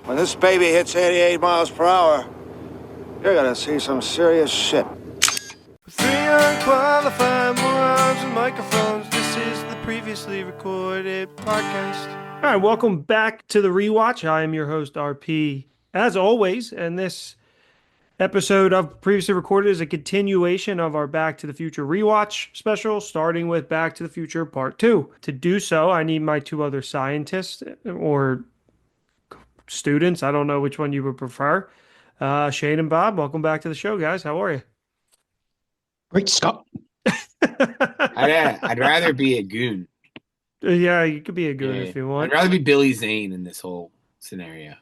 When this baby hits 88 miles per hour, you're gonna see some serious shit. Three unqualified morons and microphones. This is the previously recorded podcast. All right, welcome back to the rewatch. I am your host, RP, as always, and this episode of previously recorded is a continuation of our Back to the Future rewatch special, starting with Back to the Future Part 2. To do so, I need my two other scientists or students. I don't know which one you would prefer. Shane and Bob, welcome back to the show, guys. How are you? Great Scott. I'd rather be a goon. Yeah, you could be a goon if you want. I'd rather be Billy Zane in this whole scenario.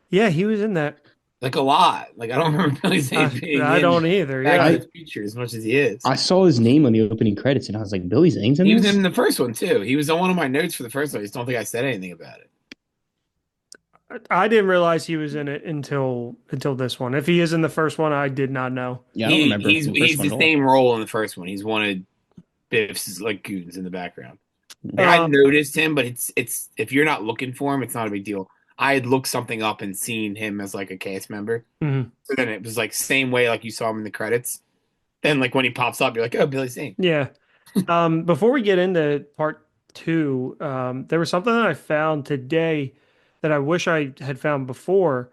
Yeah, he was in that. Like a lot. Like I don't remember Billy Zane being I don't either. Back Yeah, to the Future as much as he is. I saw his name on the opening credits, and I was like, Billy Zane's in He was this? in the first one too. He was on one of my notes for the first one. I just don't think I said anything about it. I didn't realize he was in it until this one. If he is in the first one, I did not know. Yeah, I don't remember. He's from the first the one at all. same role in the first one. He's one of Biff's like goons in the background. And I noticed him, but it's if you're not looking for him, it's not a big deal. I had looked something up and seen him as like a cast member. Mhm. So then it was like same way like you saw him in the credits. Then like when he pops up, you're like, oh, Billy Zane. Yeah. Before we get into part 2, there was something that I found today that I wish I had found before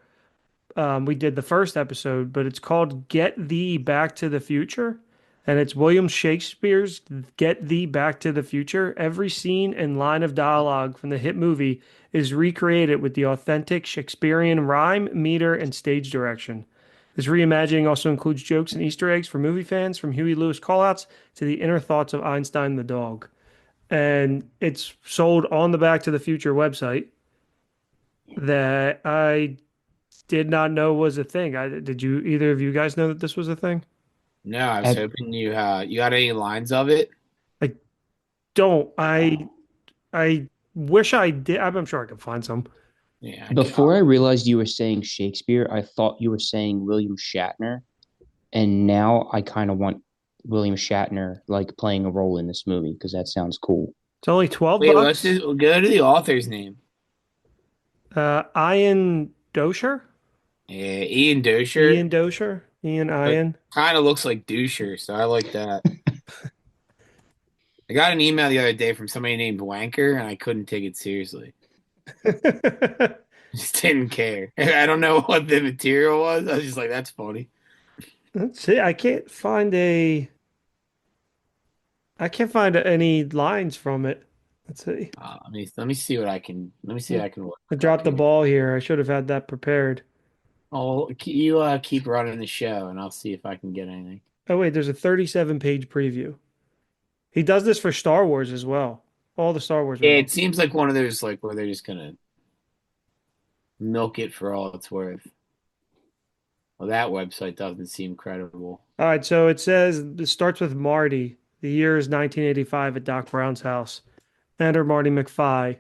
we did the first episode, but it's called Get Thee Back to the Future. And it's William Shakespeare's Get Thee Back to the Future. Every scene and line of dialogue from the hit movie is recreated with the authentic Shakespearean rhyme, meter, and stage direction. This reimagining also includes jokes and Easter eggs for movie fans, from Huey Lewis callouts to the inner thoughts of Einstein the dog. And it's sold on the Back to the Future website that I did not know was a thing. Did you either of you guys know that this was a thing? No, I was hoping you got any lines of it. Don't. I wish I did. I'm sure I could find some. Yeah. Before I realized you were saying Shakespeare, I thought you were saying William Shatner. And now I kind of want William Shatner like playing a role in this movie because that sounds cool. It's only $12. We'll go to the author's name. Ian Dosher. Yeah, Ian Dosher. Ian Dosher. Ian. Kind of looks like Dusher, so I like that. I got an email the other day from somebody named Wanker, and I couldn't take it seriously. Just didn't care. I don't know what the material was. I was just like, that's funny. Let's see. I can't find any lines from it. Let's see. Let me see what I can. Let me see if I can. I dropped the ball here. I should have had that prepared. Oh, you keep running the show, and I'll see if I can get anything. Oh wait, there's a 37-page preview. He does this for Star Wars as well. All the Star Wars. Yeah, it seems like one of those like where they're just gonna milk it for all it's worth. Well, that website doesn't seem credible. All right, so it starts with Marty. The year is 1985 at Doc Brown's house. Enter Marty McFly.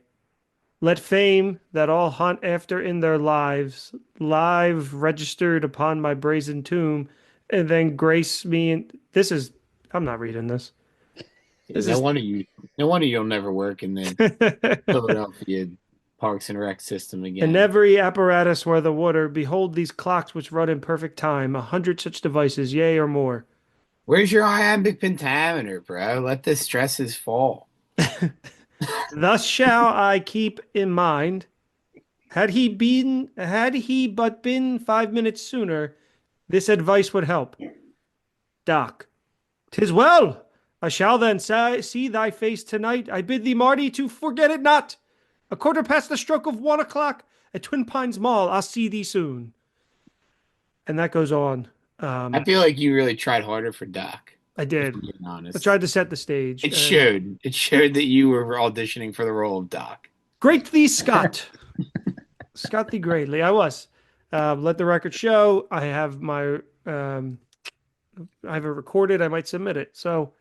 Let fame that all hunt after in their lives, live registered upon my brazen tomb, and then grace me. I'm not reading this. No wonder you'll never work in the Philadelphia Parks and Rec system again. In every apparatus where the water, behold these clocks which run in perfect time, 100 such devices, yea or more. Where's your iambic pentameter, bro? Let the stresses fall. Thus shall I keep in mind, had he but been 5 minutes sooner, this advice would help. Doc. 'Tis well. I shall then see thy face tonight. I bid thee, Marty, to forget it not. 1/4 the stroke of 1 o'clock at Twin Pines Mall. I'll see thee soon. And that goes on. I feel like you really tried harder for Doc. I did. Being honest. I tried to set the stage. It showed. It showed that you were auditioning for the role of Doc. Great thee, Scott. Scott thee greatly. I was. Let the record show. I have I have it recorded. I might submit it. So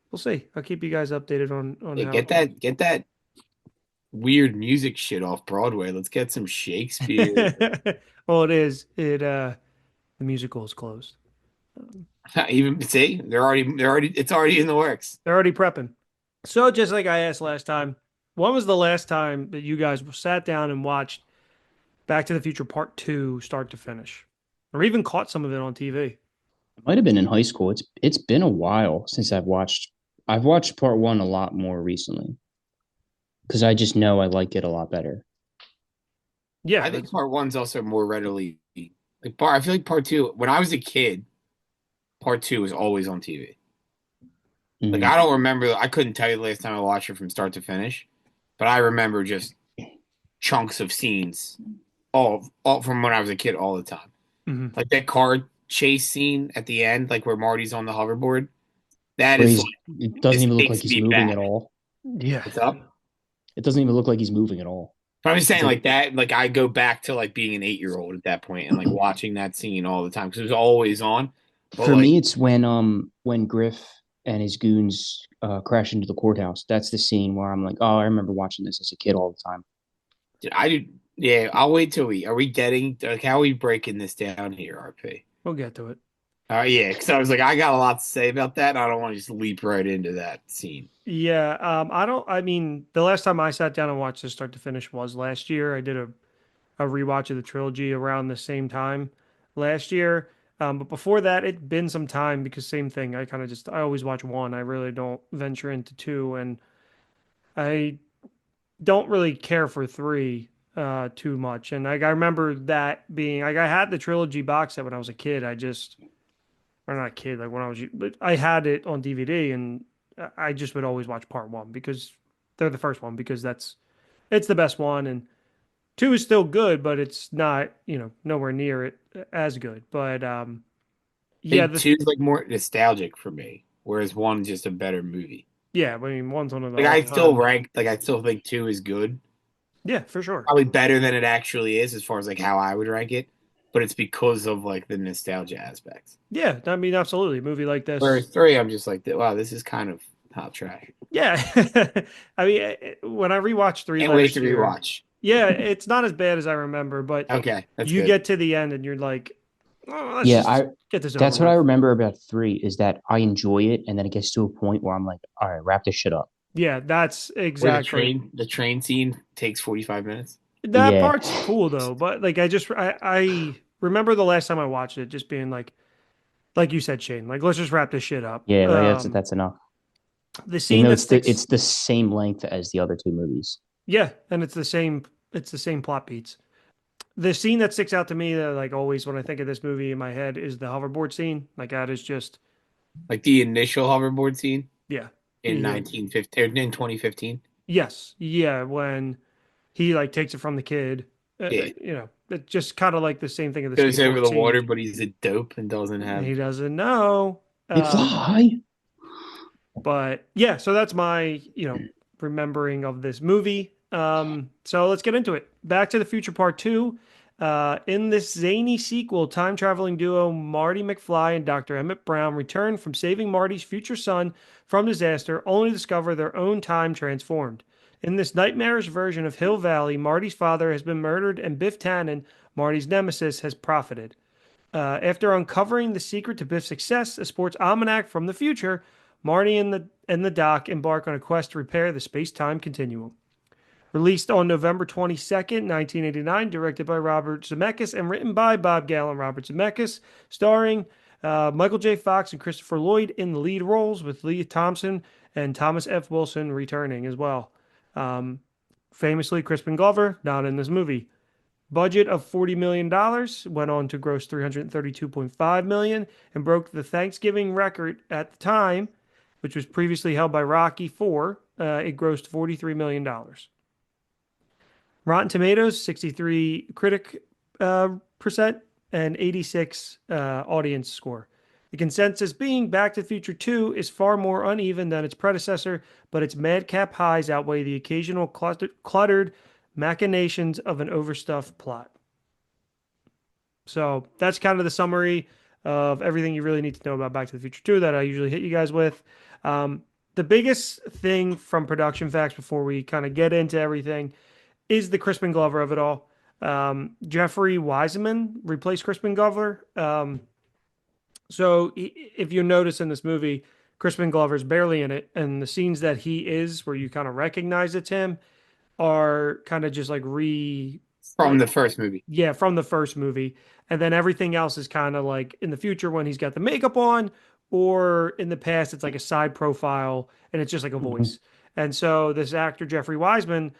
we'll see. I'll keep you guys updated on how. Get that weird music shit off Broadway. Let's get some Shakespeare. Well, it is. The musical is closed. Even see, it's already in the works. They're already prepping. So just like I asked last time, when was the last time that you guys sat down and watched Back to the Future Part 2, start to finish, or even caught some of it on TV. It might have been in high school. It's been a while since I've watched part one a lot more recently because I just know I like it a lot better. Yeah, I think part one's also more readily like part. I feel like part two. When I was a kid, part two was always on TV. Like Mhm. I don't remember. I couldn't tell you the last time I watched it from start to finish, but I remember just chunks of scenes, all from when I was a kid, all the time. mhm. Like that car chase scene at the end, like where Marty's on the hoverboard. That Where is like it doesn't this even look like takes he's me moving back. at all. Yeah, What's up? It doesn't even look like he's moving at all. But I'm just It's saying, like like that, like I go back to like being an 8-year-old at that point and like watching that scene all the time because it was always on. But for like, me, it's when Griff and his goons crash into the courthouse. That's the scene where I'm like, oh, I remember watching this as a kid all the time. I do, yeah. I'll wait till we are we getting like how are we breaking this down here, RP? we'll get to it. Yeah, because I was like, I got a lot to say about that. And I don't want to just leap right into that scene. Yeah, I mean, the last time I sat down and watched this start to finish was last year. I did a rewatch of the trilogy around the same time last year. But before that, it'd been some time because same thing. I always watch one. I really don't venture into two, and I don't really care for three too much. And like I remember that being like I had the trilogy box set when I was a kid. Or not a kid, like when I was, but I had it on DVD, and I just would always watch part one because they're the first one because it's the best one, and two is still good, but it's not, nowhere near it as good. But I yeah, think two's like more nostalgic for me, whereas one's just a better movie. yeah, I mean, one's one of the Like all I still time. rank, like I still think two is good, Yeah, for sure. probably better than it actually is as far as like how I would rank it. But it's because of like the nostalgia aspects. Yeah, I mean, absolutely. A movie like Whereas this. three, I'm just like, wow, this is kind of hot trash. Yeah. I mean, when I rewatched three Can't wait to last year, rewatch. yeah, it's not as bad as I remember, but Okay, that's you good. get to the end and you're like, oh, let's Yeah, just I get this over that's what I with. remember about three is that I enjoy it, and then it gets to a point where I'm like, all right, wrap this shit up. Yeah, that's Where exactly. the train scene takes 45 minutes. That Yeah, part's cool though, but like I remember the last time I watched it just being like you said, Shane, like let's just wrap this shit up. yeah, like that's enough. The Even scene though that sticks, it's the same length as the other two movies. yeah, and it's the same plot beats. The scene that sticks out to me that like always when I think of this movie in my head is the hoverboard scene. Like that is just Like the initial hoverboard scene yeah. in 1915 or in 2015. Yes, yeah, when he like takes it from the kid, Yeah. it's just kind of like the same thing of the Goes over skateboard the scene. water, but he's a dope and doesn't have. He doesn't know. Um, McFly. but yeah, so that's my, remembering of this movie. So let's get into it. Back to the Future Part 2. In this zany sequel, time traveling duo Marty McFly and Dr. Emmett Brown return from saving Marty's future son from disaster, only to discover their own time transformed. In this nightmarish version of Hill Valley, Marty's father has been murdered, and Biff Tannen, Marty's nemesis, has profited. After uncovering the secret to Biff's success, a sports almanac from the future, Marty and the Doc embark on a quest to repair the space-time continuum. Released on November 22nd, 1989, directed by Robert Zemeckis and written by Bob Gale and Robert Zemeckis, starring Michael J. Fox and Christopher Lloyd in the lead roles, with Leah Thompson and Thomas F. Wilson returning as well. Famously, Crispin Glover not in this movie. Budget of $40 million, went on to gross $332.5 million and broke the Thanksgiving record at the time, which was previously held by Rocky IV. It grossed $43 million. Rotten Tomatoes, 63 critic percent and 86 audience score. The consensus being Back to the Future 2 is far more uneven than its predecessor, but its madcap highs outweigh the occasional cluttered machinations of an overstuffed plot. So that's kind of the summary of everything you really need to know about Back to the Future 2 that I usually hit you guys with. The biggest thing from production facts before we kind of get into everything is the Crispin Glover of it all. Jeffrey Wiseman replaced Crispin Glover. So if you notice in this movie, Crispin Glover's barely in it, and the scenes that he is, where you kind of recognize it's him, are kind of just like From the first movie. Yeah, from the first movie. And then everything else is kind of like in the future when he's got the makeup on, or in the past, it's like a side profile and it's just like a voice. And so this actor, Jeffrey Wiseman,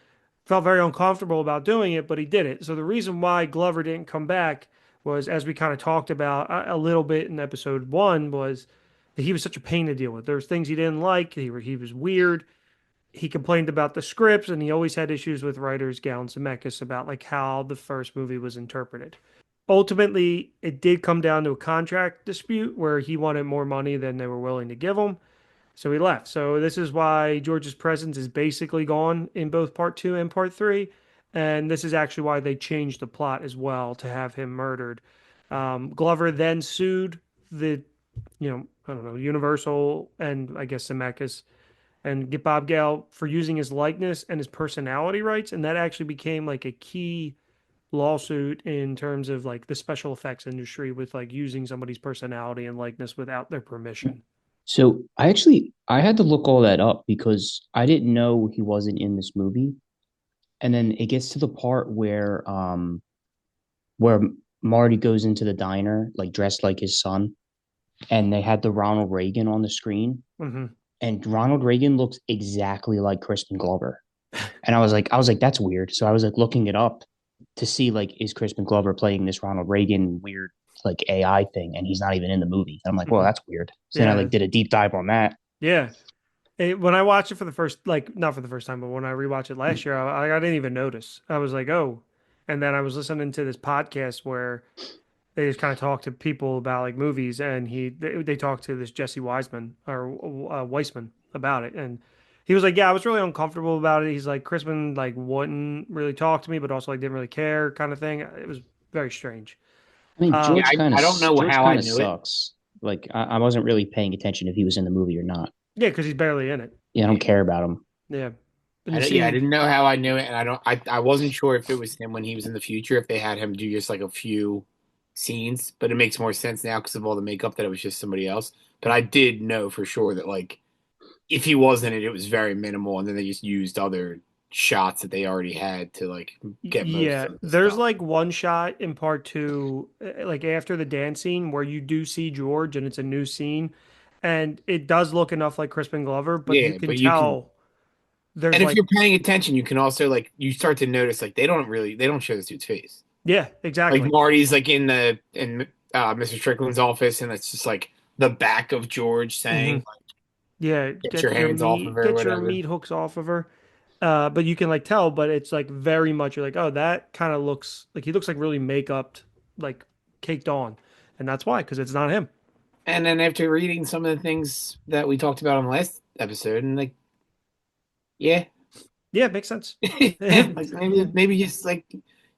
felt very uncomfortable about doing it, but he did it. So the reason why Glover didn't come back was, as we kind of talked about a little bit in episode one, was that he was such a pain to deal with. There's things he didn't like. He was weird. He complained about the scripts, and he always had issues with writers Galen Zemeckis about like how the first movie was interpreted. Ultimately, it did come down to a contract dispute where he wanted more money than they were willing to give him. So he left. So this is why George's presence is basically gone in both part two and part three. And this is actually why they changed the plot as well to have him murdered. Glover then sued the, I don't know, Universal and I guess Zemeckis and get Bob Gale for using his likeness and his personality rights. And that actually became like a key lawsuit in terms of like the special effects industry with like using somebody's personality and likeness without their permission. So I had to look all that up because I didn't know he wasn't in this movie. And then it gets to the part where Marty goes into the diner, like dressed like his son, and they had the Ronald Reagan on the screen. Mm-hmm. And Ronald Reagan looks exactly like Crispin Glover. And I was like, that's weird. So I was like looking it up to see like, is Crispin Glover playing this Ronald Reagan weird like AI thing? And he's not even in the movie. And I'm like, well, that's weird. So then I like did a deep dive on that. Yeah. When I watched it for the first, like not for the first time, but when I rewatched it last year, I didn't even notice. I was like, oh. And then I was listening to this podcast where they just kind of talk to people about like movies, and they talked to this Jesse Wiseman or Weissman about it, and he was like, "Yeah, I was really uncomfortable about it." He's like, "Crispin like wouldn't really talk to me, but also like didn't really care, kind of thing." It was very strange. I mean, George I don't know how I knew sucks. Like, I wasn't really paying attention if he was in the movie or not. Yeah, because he's barely in it. Yeah, I don't care about him. Yeah. I didn't know how I knew it, and I wasn't sure if it was him when he was in the future, if they had him do just like a few scenes, but it makes more sense now because of all the makeup that it was just somebody else. But I did know for sure that like if he was in it, it was very minimal, and then they just used other shots that they already had to like get most of the there's stuff. like one shot in part two, like after the dance scene, where you do see George, and it's a new scene, and it does look enough like Crispin Glover, but you can tell there's and if like you're paying attention, you can also like you start to notice like they don't show this dude's face. yeah, exactly. Like Marty's like in Mr. Strickland's office, and it's just like the back of George saying, Yeah, "Get your hands off of her," get whatever. your meat hooks off of her. But you can like tell, but it's like very much you're like, oh, that kind of looks like he looks like really make-upped, like caked on, and that's why, because it's not him. And then after reading some of the things that we talked about on the last episode, and like, yeah, it makes sense. like maybe just like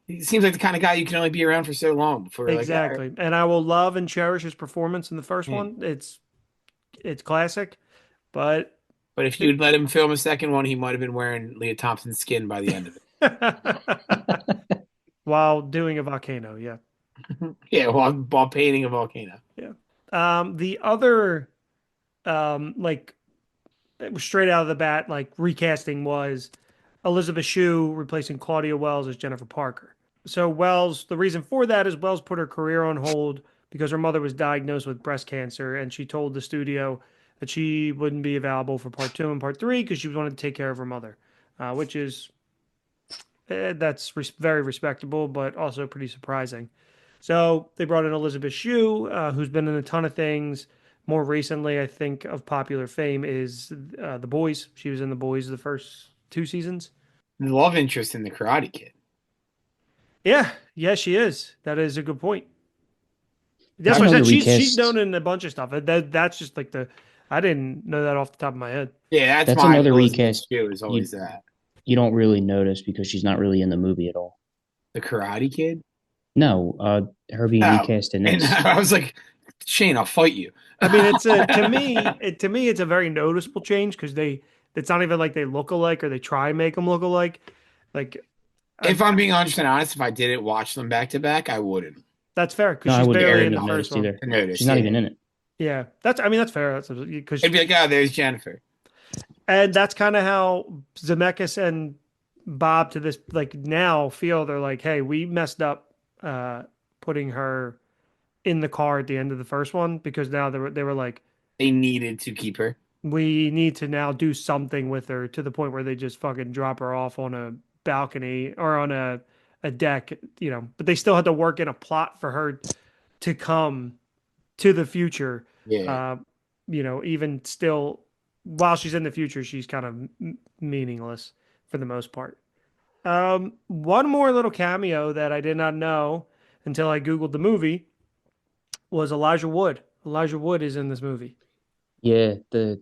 he seems like the kind of guy you can only be around for so long before Exactly. like, And I will love and cherish his performance in the first one. It's classic, but if you'd let him film a second one, he might have been wearing Leah Thompson's skin by the end of it. while doing a volcano, yeah. Yeah, while painting a volcano. Yeah. The other like straight out of the bat, like recasting was Elizabeth Shue replacing Claudia Wells as Jennifer Parker. So Wells, the reason for that is Wells put her career on hold because her mother was diagnosed with breast cancer, and she told the studio that she wouldn't be available for part two and part three because she wanted to take care of her mother, which is that's very respectable, but also pretty surprising. So they brought in Elizabeth Shue, who's been in a ton of things. More recently, I think of popular fame is The Boys. She was in The Boys the first two seasons. The love interest in the Karate Kid. Yeah, she is. That is a good point. That's what I said. She's known in a bunch of stuff. That's just like I didn't know that off the top of my head. Yeah, that's another recast. Is always that. You don't really notice because she's not really in the movie at all. The Karate Kid? No, her being recast in this. And I was like, Shane, I'll fight you. I mean, it's to me, it's a very noticeable change because it's not even like they look alike or they try and make them look alike. Like, if I'm being honest, if I didn't watch them back to back, I wouldn't. That's fair because she's barely in the first one. Either. She's not even in it. Yeah, that's fair. That's because it'd be like, oh, there's Jennifer. And that's kind of how Zemeckis and Bob to this like now feel they're like, hey, we messed up putting her in the car at the end of the first one because now they were like, They needed to keep her. we need to now do something with her to the point where they just fucking drop her off on a balcony or on a deck, but they still had to work in a plot for her to come to the future. Yeah. Even still while she's in the future, she's kind of meaningless for the most part. One more little cameo that I did not know until I Googled the movie was Elijah Wood. Elijah Wood is in this movie. Yeah, the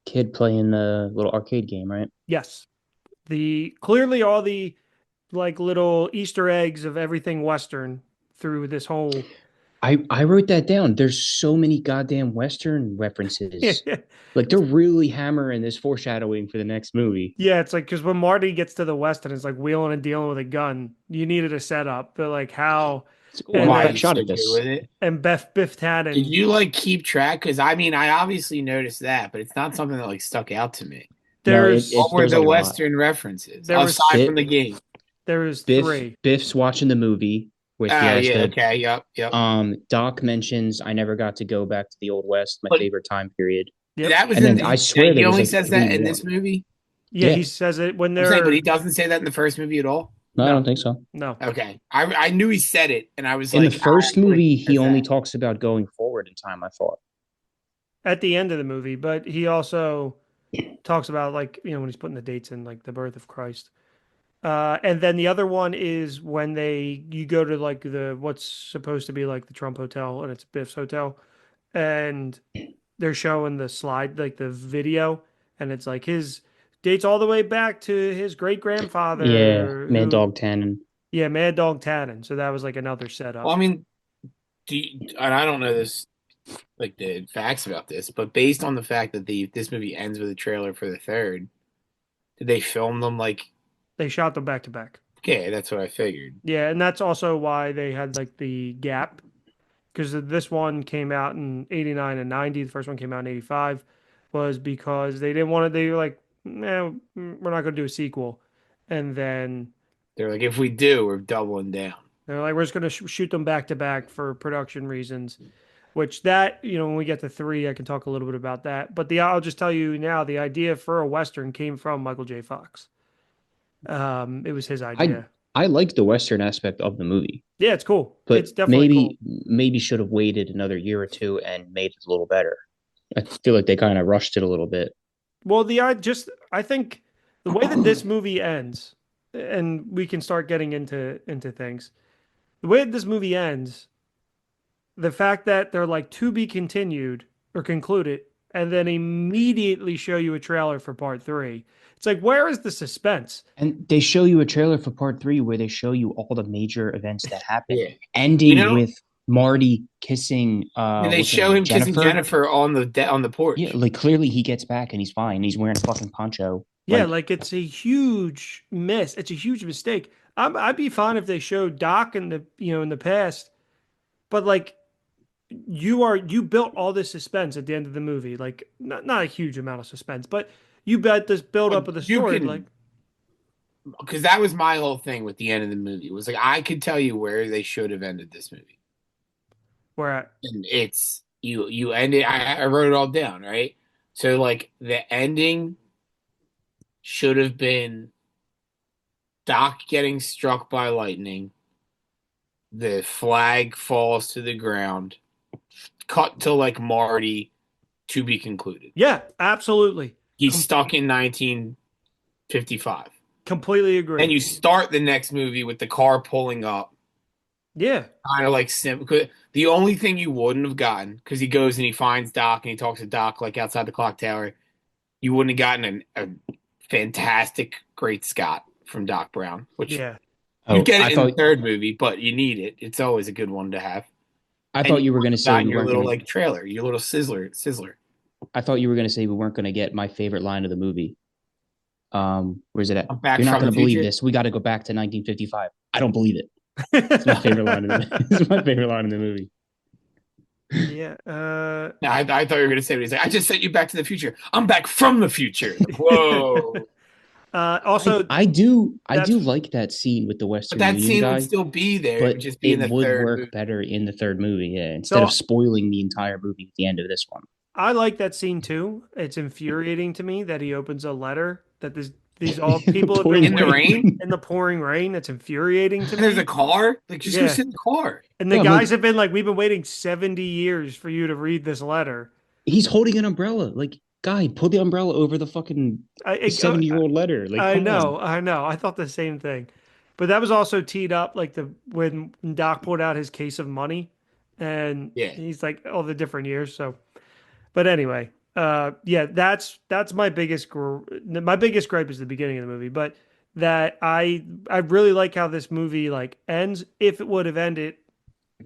kid playing the little arcade game, right? Yes. Clearly all the like little Easter eggs of everything Western through this whole. I wrote that down. There's so many goddamn Western references. Like they're really hammering this foreshadowing for the next movie. Yeah, it's like because when Marty gets to the West and it's like wheeling and dealing with a gun, you needed a setup. But like how Oh, And I then- shot so at good this. with it. and Biff Tannen. Did you like keep track? Because I mean, I obviously noticed that, but it's not something that like stuck out to me. There's No, What were there's the a lot. Western references There was aside Bit- from the game? there's Biff three. Biff's watching the movie with Oh the yeah, okay, yep. Doc mentions I never got to go back to the old West, my But- favorite time period. Yep. That was And in. then I swear he there was, only like, says that 3 in more. this movie. Yeah, Yeah. he says it when I'm saying, they're but he doesn't say that in the first movie at all. No, I No. don't think so. no. Okay, I knew he said it, and I was In like, the first I movie, says he only that. talks about going forward in time, I thought. At the end of the movie, but he also talks about like when he's putting the dates in like the birth of Christ. And then the other one is when you go to like what's supposed to be like the Trump Hotel and it's Biff's hotel, and they're showing the slide like the video, and it's like his dates all the way back to his great grandfather. Yeah, Mad Dog Tannen. Yeah, Mad Dog Tannen. So that was like another setup. Well, I mean, and I don't know this like the facts about this, but based on the fact that this movie ends with a trailer for the third, did they film them like? They shot them back to back. Okay, that's what I figured. Yeah, and that's also why they had like the gap because this one came out in 89 and 90. The first one came out in 85 was because they didn't want to, they were like, we're not going to do a sequel. And then They're like, if we do, we're doubling down. they're like, we're just going to shoot them back to back for production reasons, which that, when we get to 3, I can talk a little bit about that. But I'll just tell you now, the idea for a Western came from Michael J. Fox. It was his idea. I like the Western aspect of the movie, Yeah, it's cool. but It's definitely maybe should have waited another year or two and made it a little better. I feel like they kind of rushed it a little bit. Well, I think the way that this movie ends, and we can start getting into things. The way that this movie ends, the fact that they're like to be continued or concluded, and then immediately show you a trailer for part 3. It's like, where is the suspense? And they show you a trailer for part 3 where they show you all the major events that happen, Yeah, ending with Marty kissing. and they what's her show name, him kissing Jennifer on the porch. Yeah, like clearly he gets back and he's fine. He's wearing a fucking poncho. Yeah, like it's a huge miss. It's a huge mistake. I'd be fine if they showed Doc in the past, but like you built all this suspense at the end of the movie. Like not a huge amount of suspense, but you bet this build up of the story. Like because that was my whole thing with the end of the movie. It was like I could tell you where they should have ended this movie, where and it's you end it. I wrote it all down, right? So like the ending should have been Doc getting struck by lightning. The flag falls to the ground. Cut to like Marty to be concluded. yeah, absolutely, He's stuck in 1955. completely agree. And you start the next movie with the car pulling up. Yeah, Kind of like the only thing you wouldn't have gotten, because he goes and he finds Doc and he talks to Doc like outside the clock tower, you wouldn't have gotten a fantastic great Scott from Doc Brown, which yeah. you get it in the third movie, but you need it. It's always a good one to have. I thought you were going to say your little like trailer, your little sizzler. I thought you were going to say we weren't going to get my favorite line of the movie. Where's it at? I'm back You're not from going the to believe future. this. We got to go back to 1955. I don't believe it. It's my favorite line. It's my favorite line in the movie. Yeah. I thought you were going to say, but he's like, I just sent you back to the future. I'm back from the future. Whoa. Also, I do that's like that scene with the But Western that Union scene would guy, still be there. It would but just be in it the would third work movie. better in the third movie, yeah, instead of so spoiling the entire movie at the end of this one. I like that scene too. It's infuriating to me that he opens a letter that these all people have been Pouring In the waiting rain? in the pouring rain. It's infuriating to And there's me. a car? Like, just go Yeah. sit in the car. And the Yeah, I'm guys like, have been like, we've been waiting 70 years for you to read this letter. he's holding an umbrella. Like, guy, put the umbrella over the fucking I, 70-year-old letter. Like, I come on. know, I know. I thought the same thing. But that was also teed up like the when Doc pulled out his case of money and Yeah. he's like all the different years. So, but anyway, yeah, that's my biggest gripe is the beginning of the movie, but that I really like how this movie like ends. If it would have ended,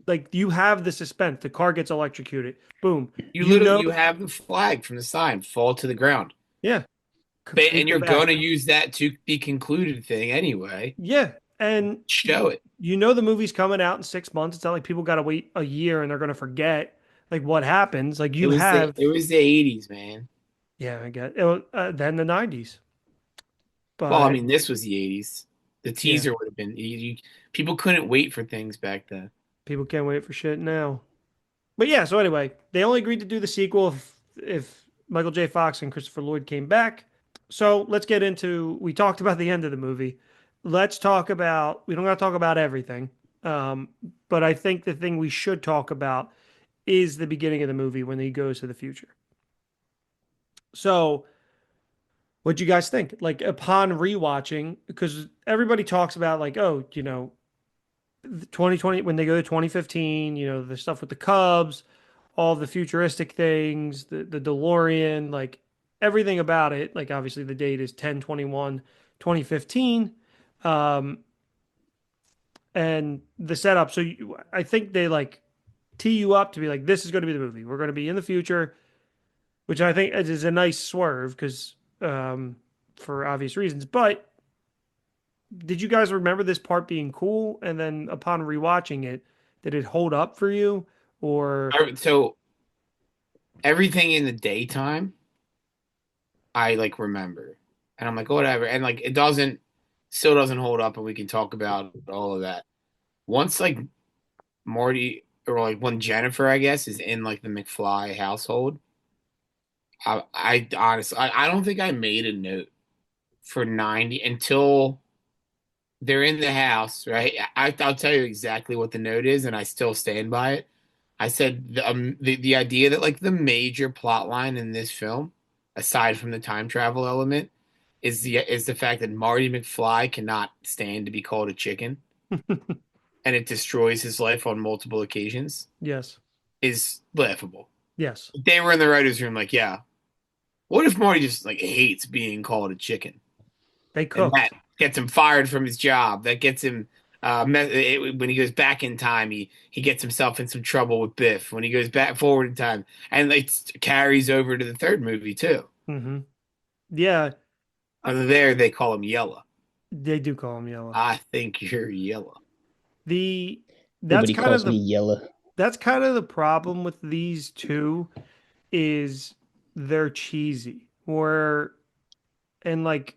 like you have the suspense, the car gets electrocuted, boom, You have the flag from the sign fall to the ground. yeah, And take you're them back. going to use that to be concluded thing anyway. Yeah, and Show it. you know the movie's coming out in 6 months. It's not like people got to wait a year and they're gonna forget like what happens. Like It you was have, the 80s, man. yeah, I get it. Then the 90s, Well, I but mean, this was the 80s. The yeah, teaser would have been people couldn't wait for things back then. people can't wait for shit now. But yeah, so anyway, they only agreed to do the sequel if Michael J. Fox and Christopher Lloyd came back. So let's get into. We talked about the end of the movie. Let's talk about. We don't got to talk about everything, but I think the thing we should talk about is the beginning of the movie when he goes to the future. So, what do you guys think? Like upon rewatching, because everybody talks about like, oh, 2020 when they go to 2015, the stuff with the Cubs, all the futuristic things, the DeLorean, like everything about it. Like obviously the date is 10/21/2015. Um, and the setup. So I think they like tee you up to be like, this is going to be the movie. We're going to be in the future, which I think is a nice swerve because for obvious reasons. But did you guys remember this part being cool? And then upon rewatching it, did it hold up for you? Or So everything in the daytime, I like remember, and I'm like, whatever, and like still doesn't hold up, and we can talk about all of that once like Morty or like when Jennifer, I guess, is in like the McFly household. I honestly, I don't think I made a note for 90 until they're in the house, right? I'll tell you exactly what the note is, and I still stand by it. I said the idea that like the major plot line in this film, aside from the time travel element, is the fact that Marty McFly cannot stand to be called a chicken, and it destroys his life on multiple occasions, yes, is laughable. yes, They were in the writers' room, like, yeah, what if Marty just like hates being called a chicken? they And cooked. that gets him fired from his job. That gets him when he goes back in time, he gets himself in some trouble with Biff. When he goes back forward in time, and it carries over to the third movie too. Hmm. Yeah, There they call him Yella. they do call him yellow. I think you're Yella. The that's Nobody kind of calls me Yella. that's kind of the problem with these two is they're cheesy or and like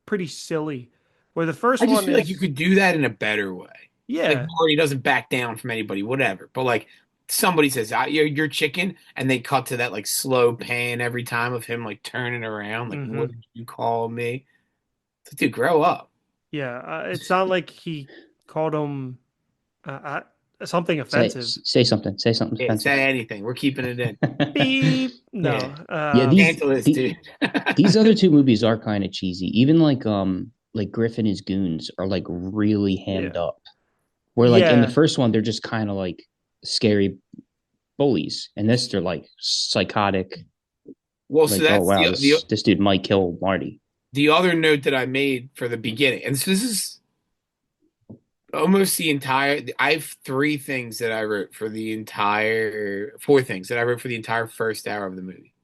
pretty silly. Where the first I just one feel like you is could do that in a better way. Like yeah, Marty doesn't back down from anybody, whatever. But like somebody says, you're chicken," and they cut to that like slow pan every time of him like turning around, like, hmm "What did you call me?" It's like, dude, grow up. yeah. It's not like he called him something Say offensive. say something. Say something Yeah, offensive. say anything. We're keeping it in. Beep. No. Yeah. Yeah, Cancel this, dude. these other two movies are kind of cheesy. Even like Griff and his goons are like really hammed Yeah. up. Where like in the Yeah. first one they're just kind of like scary bullies, and this they're like psychotic. Well, so Like, oh that's wow, the this dude might kill Marty. the other note that I made for the beginning, and so this is almost the entire. I have three things that I wrote for the entire, four things that I wrote for the entire first hour of the movie.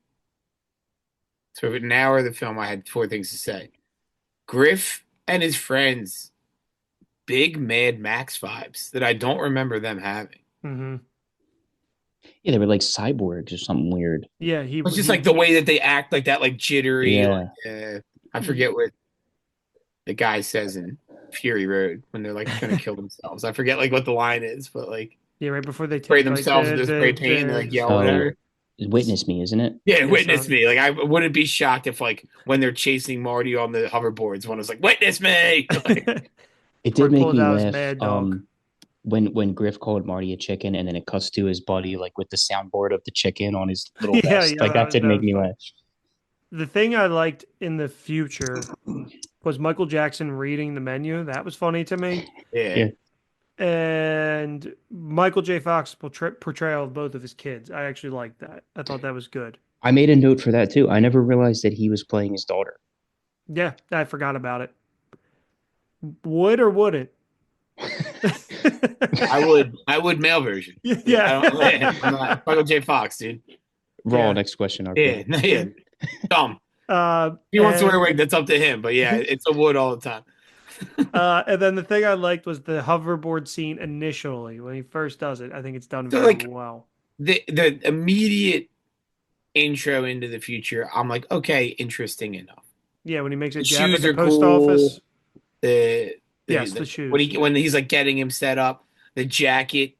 So for an hour of the film, I had four things to say. Griff and his friends, big Mad Max vibes that I don't remember them having. Hmm. Yeah, they were like cyborgs or something weird. Yeah. It's just like the way that they act, like that, like jittery. Yeah. Like, I forget what. the guy says in Fury Road when they're like gonna kill themselves. I forget like what the line is, but like Yeah, right before they spray take like themselves with the spray paint and they're like yell whatever. Witness Me, isn't it? Yeah, Yes, witness me. Like I wouldn't be shocked if like when they're chasing Marty on the hoverboards, one was like, "Witness me." Like, It Or did make pulls me out his laugh. mad dog. When Griff called Marty a chicken, and then it cuts to his buddy like with the soundboard of the chicken on his little Yeah, vest. yeah, Like that did that make was me funny. laugh. The thing I liked in the future was Michael Jackson reading the menu. That was funny to me. yeah. And Michael J. Fox's portrayal of both of his kids. I actually liked that. I thought that was good. I made a note for that too. I never realized that he was playing his daughter. Yeah, I forgot about it. Would or wouldn't? I would male version. Yeah. I'm not Michael J. Fox, dude. Raw. Yeah. Next question. Yeah, yeah. Dumb. If he wants to wear a wig, that's up to him. But yeah, it's a wood all the time. And then the thing I liked was the hoverboard scene initially when he first does it. I think it's done So, very like, well. The immediate intro into the future, I'm like, okay, interesting enough. Yeah, when he makes a The jab at shoes the are post cool. office. The shoes. When he's like getting him set up, the jacket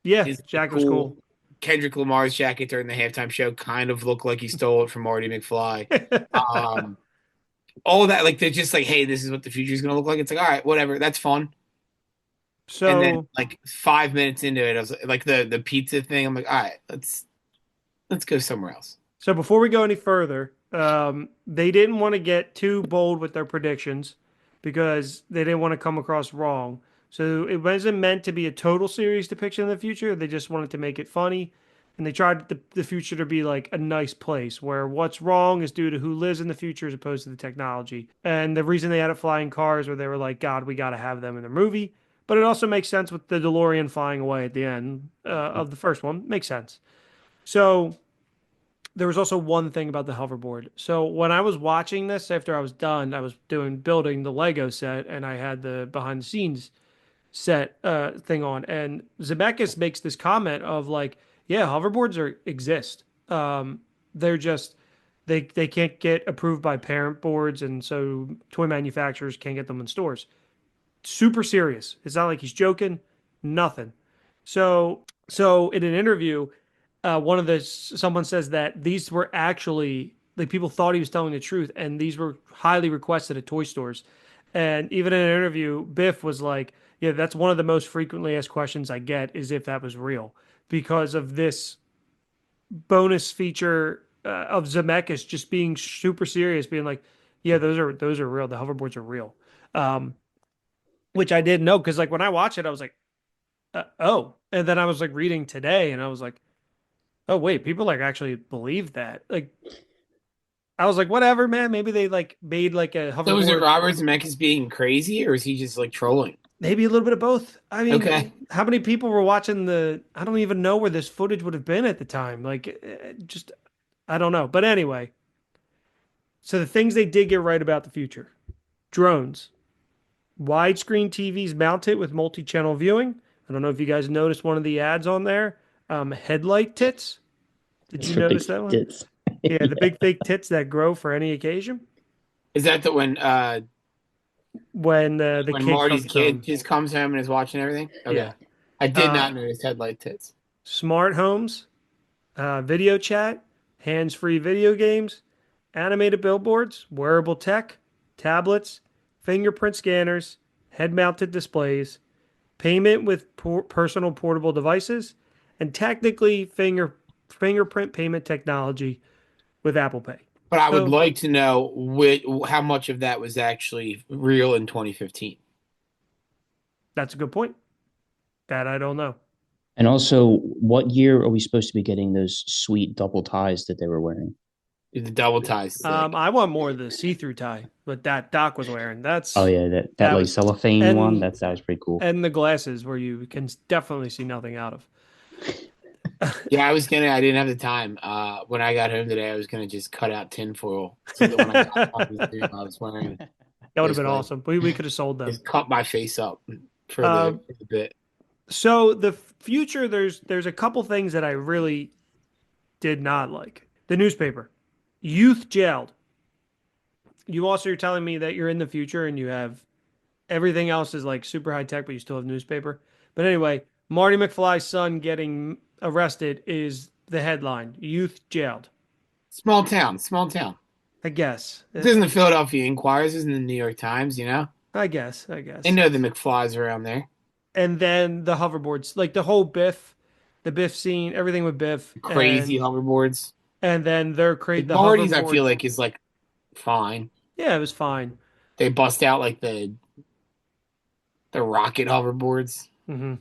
Yeah, is Jack was cool. Kendrick Lamar's jacket during the halftime show kind of looked like he stole it from Marty McFly. All that, like they're just like, hey, this is what the future is gonna look like. It's like, all right, whatever, that's fun. So And then like 5 minutes into it, I was like the pizza thing. I'm like, all right, let's go somewhere else. So before we go any further, they didn't want to get too bold with their predictions because they didn't want to come across wrong. So it wasn't meant to be a total series depiction of the future. They just wanted to make it funny. And they tried the future to be like a nice place where what's wrong is due to who lives in the future as opposed to the technology. And the reason they had it flying cars where they were like, God, we got to have them in the movie. But it also makes sense with the DeLorean flying away at the end of the first one. Makes sense. So there was also one thing about the hoverboard. So when I was watching this after I was done, I was building the Lego set and I had the behind the scenes set thing on. And Zemeckis makes this comment of like, yeah, hoverboards exist. They're just they can't get approved by parent boards, and so toy manufacturers can't get them in stores. Super serious. It's not like he's joking. Nothing. So in an interview, someone says that these were actually like people thought he was telling the truth, and these were highly requested at toy stores. And even in an interview, Biff was like, "Yeah, that's one of the most frequently asked questions I get is if that was real." Because of this bonus feature of Zemeckis just being super serious, being like, "Yeah, those are real. The hoverboards are real," which I didn't know because like when I watched it, I was like, "Oh," and then I was like reading today, and I was like, "Oh wait, people like actually believe that." Like, I was like, "Whatever, man. Maybe they like made like a hoverboard." So is it Robert Zemeckis being crazy, or is he just like trolling? Maybe a little bit of both. I mean, Okay. how many people were watching I don't even know where this footage would have been at the time. Like, just, I don't know. But anyway, so the things they did get right about the future: drones, widescreen TVs mounted with multi channel viewing. I don't know if you guys noticed one of the ads on there. Headlight tits. Did you notice that one? Tits. Yeah, the big fake tits that grow for any occasion. Is that the when The when kid Marty's comes kid home. just comes home and is watching everything? Okay. Yeah. I did not notice headlight tits. Smart homes, video chat, hands-free video games, animated billboards, wearable tech, tablets, fingerprint scanners, head-mounted displays, payment with personal portable devices, and technically fingerprint payment technology with Apple Pay. But I would like to know how much of that was actually real in 2015. That's a good point. That I don't know. And also, what year are we supposed to be getting those sweet double ties that they were wearing? The double ties. I want more of the see-through tie, but that Doc was wearing. That's that like was, cellophane one. That was pretty cool. And the glasses where you can definitely see nothing out of. Yeah, I didn't have the time. When I got home today, I was gonna just cut out tinfoil so that when I was wearing. That would have been awesome. We could have sold them. Just cut my face up for the bit. So the future, there's a couple things that I really did not like. The newspaper, youth jailed. you're telling me that you're in the future and you have everything else is like super high tech, but you still have newspaper. But anyway, Marty McFly's son getting arrested is the headline. Youth jailed. Small town, small town. I guess. This isn't the Philadelphia Inquirer, this isn't the New York Times, you know? I guess. They know the McFlys around there. And then the hoverboards, like the whole Biff, the Biff scene, everything with Biff. Crazy hoverboards. And then they're crazy. The Marty's, I feel like, is like fine. Yeah, it was fine. They bust out like the rocket hoverboards. Mm-hmm.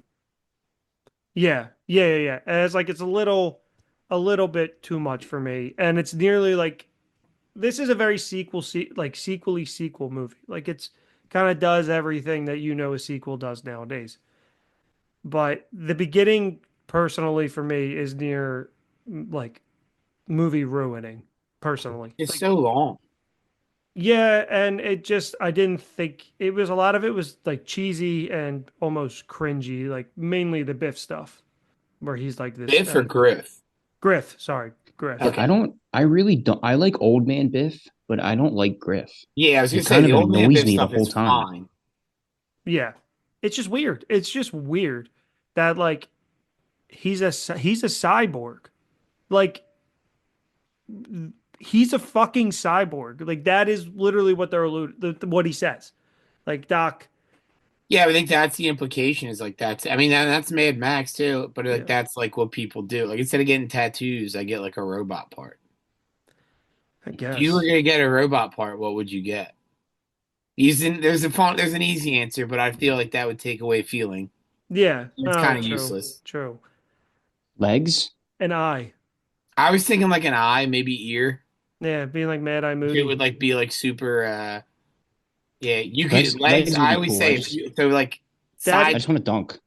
Yeah. And it's like it's a little bit too much for me, and it's nearly like this is a very sequely sequel movie. Like it's kind of does everything that a sequel does nowadays. But the beginning, personally, for me, is near like movie ruining. Personally, It's like, so long. yeah, and I didn't think it was a lot of it was like cheesy and almost cringy, like mainly the Biff stuff, where he's like this. Biff or Griff? Griff, sorry, Griff. Okay. I really don't. I like old man Biff, but I don't like Griff. Yeah, I was It gonna say kind the of old man annoys Biff me the stuff whole is time. fine. Yeah, it's just weird. It's just weird that like he's a cyborg, like he's a fucking cyborg. Like that is literally what they're what he says. Like Doc. Yeah, I think that's the implication. Is like that's. I mean, that's Mad Max too, but like Yeah. that's like what people do. Like instead of getting tattoos, I get like a robot part. I guess. If you were gonna get a robot part, what would you get? There's an easy answer, but I feel like that would take away feeling. Yeah, It's kind of useless. True. Legs? An eye. I was thinking like an eye, maybe ear. Yeah, being like Mad Eye Moody. It would like be like super. Yeah, you Legs- could legs legs. would be I always cool. say I if just- you, so like That- I side. just want to dunk.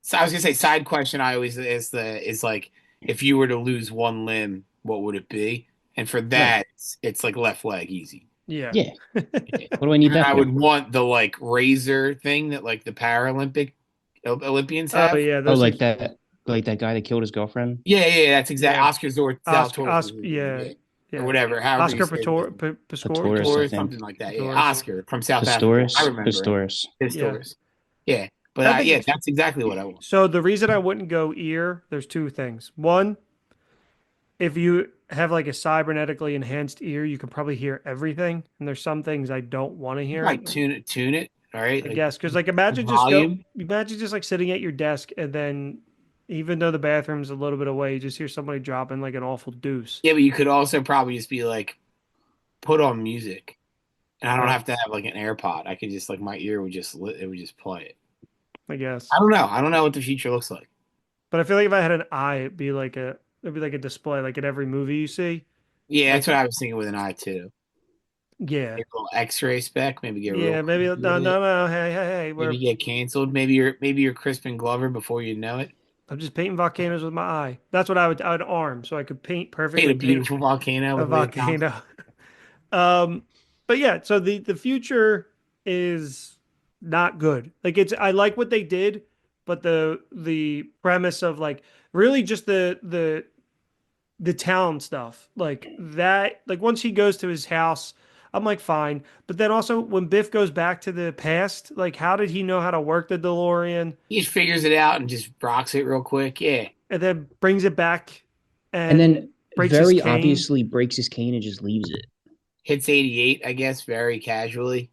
So I was gonna say side question. I always is like if you were to lose one limb, what would it be? And for that, it's like left leg easy. Yeah. Yeah. What do I need And that I for? would want the like razor thing that like the Paralympic Olympians have. Oh yeah. Oh, those like are- that guy that killed his girlfriend? Yeah, that's exactly Yeah. Oscar yeah. or whatever. However Oscar you say it. Pistorius. Pistorius. Or I think. something like that. Yeah, Pistorius. Oscar from South Pistorius? Africa. I remember. Pistorius. Pistorius. Yeah, but I think yeah, it's- that's exactly what I want. So the reason I wouldn't go ear, there's two things. One, if you have like a cybernetically enhanced ear, you can probably hear everything, and there's some things I don't want to hear. Right, tune it. All right. I Like, guess because like imagine just like sitting at your desk and then even though the bathroom's a little bit away, you just hear somebody dropping like an awful deuce. yeah, but you could also probably just be like, put on music, and I don't Right. have to have like an AirPod. I could just like my ear would just play it. I guess. I don't know. I don't know what the future looks like. But I feel like if I had an eye, it'd be like a display like in every movie you see. Yeah, that's what I was thinking with an eye too. Yeah. Get a little X-ray spec, maybe get Yeah, real maybe creepy no, with no, it. no. Hey, Maybe get canceled. Maybe you're Crispin Glover before you know it. I'm just painting volcanoes with my eye. That's what I would arm so I could paint perfectly. Paint a beautiful volcano a with Leah Thompson. volcano. But yeah, so the future is not good. Like I like what they did, but the premise of like really just the town stuff like that. Like once he goes to his house, I'm like fine. But then also when Biff goes back to the past, like how did he know how to work the DeLorean He just figures it out and just rocks it real quick. Yeah. and then brings it back And then breaks his very cane? obviously breaks his cane and just leaves it. Hits 88, I guess, very casually.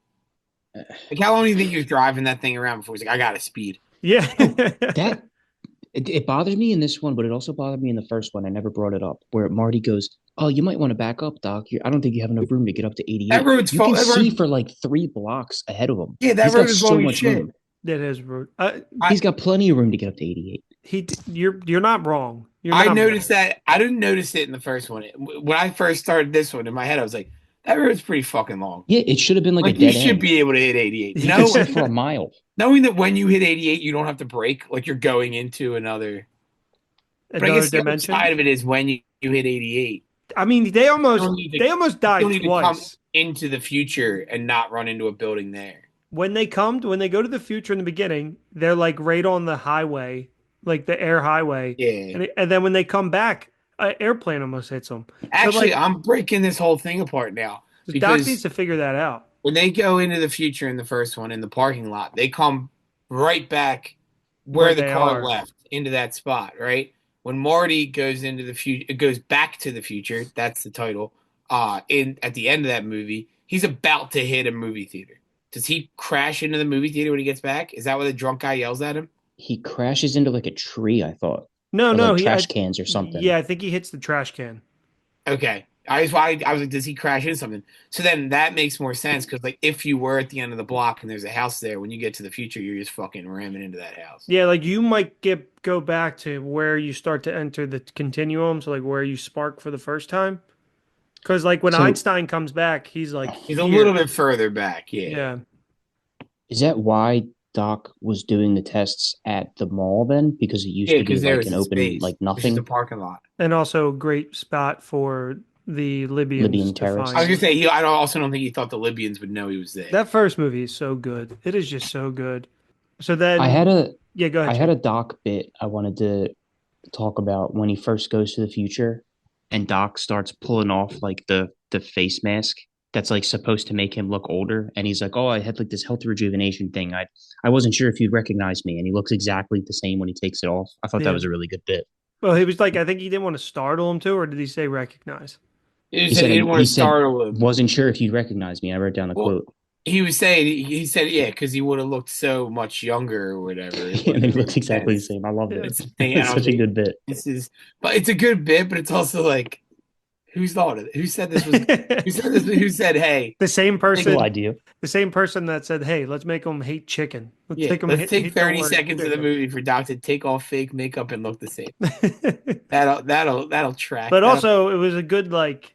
Like, how long do you think he was driving that thing around before he's like, I got to speed? Yeah. That it bothers me in this one, but it also bothered me in the first one. I never brought it up. Where Marty goes, "Oh, you might want to back up, Doc. I don't think you have enough room to get up to 88." That road's You full. can That see road, for like 3 blocks ahead of him. yeah, that He's road got is so long as much shit. room. That is rude. He's got plenty of room to get up to 88. You're not wrong. You're I not noticed wrong. that. I didn't notice it in the first one. When I first started this one, in my head, I was like, that road's pretty fucking long. Yeah, it should have been like a you dead should end. be able to hit 88. He No, can sit for a mile. knowing that when you hit 88, you don't have to brake, like you're going into another. But I Another guess the other dimension. side of it is when you hit 88, I mean, they almost don't need to- died you need to come twice. into the future and not run into a building there. When they go to the future in the beginning, they're like right on the highway, like the air highway. Yeah. And then when they come back, an airplane almost hits them. Actually, like- I'm breaking this whole thing apart now. Doc needs because to figure that out. when they go into the future in the first one in the parking lot, they come right back Where where the they car are. left into that spot, right? When Marty goes into the future, it goes back to the future. That's the title. In at the end of that movie, he's about to hit a movie theater. Does he crash into the movie theater when he gets back? Is that what the drunk guy yells at him? He crashes into like a tree, I thought, No, or no, like trash cans or something. yeah, I think he hits the trash can. Okay. I was like, does he crash into something? So then that makes more sense because, like, if you were at the end of the block and there's a house there, when you get to the future, you're just fucking ramming into that house. Yeah, like you might go back to where you start to enter the continuum, so like where you spark for the first time. Because like when So Einstein comes back, he's like He's a here. little bit further back, yeah. Yeah. is that why Doc was doing the tests at the mall then? Because it used Yeah, to be because there like was an a open, space. like It's just a nothing parking lot. And also a great spot for the Libyans Libyan to terrorists. I was find. gonna say I also don't think he thought the Libyans would know he was there. That first movie is so good. It is just so good. So I then, had a yeah, go I ahead, had Chip. a Doc bit I wanted to talk about when he first goes to the future and Doc starts pulling off like the face mask that's like supposed to make him look older and he's like, "Oh, I had like this health rejuvenation thing. I wasn't sure if you'd recognize me." And he looks exactly the same when he takes it off. I thought that Yeah. was a really good bit. Well, he was like, I think he didn't want to startle him too, or did he say recognize? He He said said he didn't want he to said startle him. wasn't sure if you'd recognize me. I wrote down the Well, quote. he was saying he said yeah, because he would have looked so much younger or whatever. It And wouldn't he have looks made exactly the sense. same. I loved Yeah. it. It's the thing, and It's I was such a like, good bit. but it's a good bit, but it's also like, who's thought of it? Who said this was? Who said this? Who said, hey, The same Cool person, idea. the same person that said, "Hey, let's make him hate chicken. Let's yeah, make him let's take hate the 30 word seconds of the chicken." movie for Doc to take off fake makeup and look the same. That'll track. But That'll also, it was a good like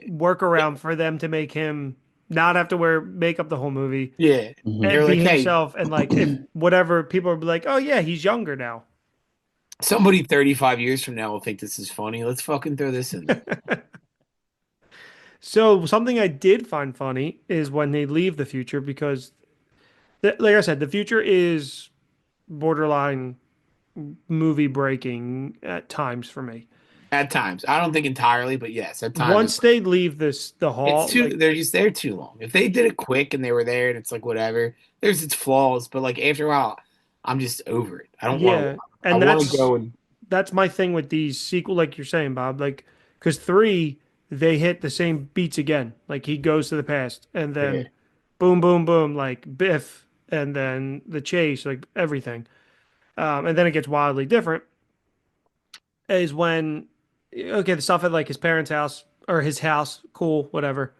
workaround for them to make him not have to wear makeup the whole movie yeah. Mhm. They're and be like, hey, himself. And like, if whatever people are like, "Oh yeah, he's younger now." somebody 35 years from now will think this is funny. Let's fucking throw this in there. So something I did find funny is when they leave the future because, like I said, the future is borderline movie breaking at times for me. At times. I don't think entirely, but yes, at times Once they leave the it's hall, too like they're just there too long. If they did it quick and they were there and it's like whatever, there's its flaws, but like after a while, I'm just over it. I don't want to yeah, I and want to go and that's my thing with these sequel, like you're saying, Bob. Like, because three, they hit the same beats again. Like he goes to the past, and yeah. then boom, boom, boom, like Biff, and then the chase, like everything. And then it gets wildly different. Is when okay, the stuff at like his parents' house or his house, cool, whatever.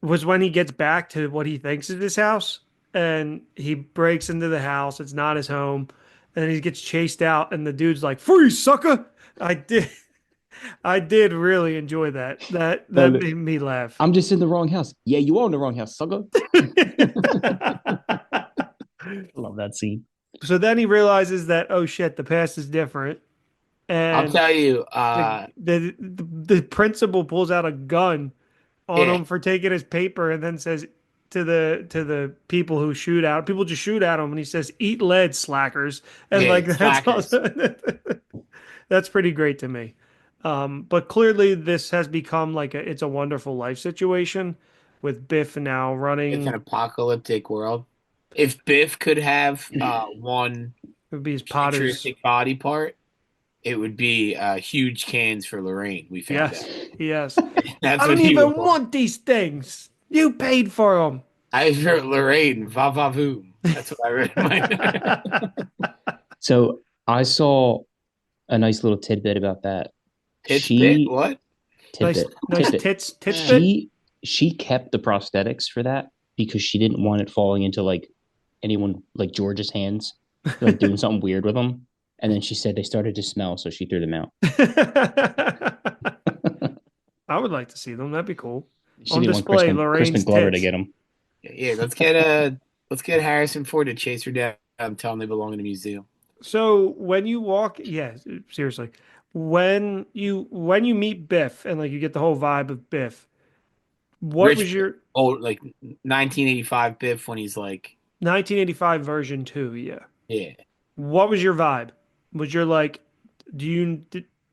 Was when he gets back to what he thinks is his house, and he breaks into the house. It's not his home, and then he gets chased out, and the dude's like, "Freeze, sucker!" I did. I did really enjoy that. That made me laugh. I'm just in the wrong house. Yeah, you are in the wrong house, sucker. Love that scene. So then he realizes that oh shit, the past is different, I'll and tell you, the principal pulls out a gun on yeah, him for taking his paper, and then says to the people who shoot out, people just shoot at him, and he says, "Eat lead, slackers," and yeah, like that's slackers. also, that's pretty great to me. But clearly, this has become like it's a wonderful life situation with Biff now It's an running. apocalyptic world. If Biff could have one It would be his Potter's. futuristic body part, it would be huge cans for Lorraine. We found Yes, out. yes. That's I what don't he would even want. want these things. You paid for them. I wrote Lorraine, va va voom. That's what I wrote in my So I saw a nice little tidbit about that. pitch bit. She What? Nice, tidbit nice tidbit. tits Yeah. bit. She kept the prosthetics for that because she didn't want it falling into like anyone like George's hands, like doing something weird with them. And then she said they started to smell, so she threw them out. I would like to see them. That'd be cool. She On didn't want display, Crispin Lorraine's Glover to tits. get them. Yeah, let's get Harrison Ford to chase her down and tell him they belong in a museum. So when you walk, yeah, seriously, when you meet Biff and like you get the whole vibe of Biff, what was Rich your old like 1985 Biff when he's like, 1985 version 2? Yeah. yeah. What was your vibe? Was your like, did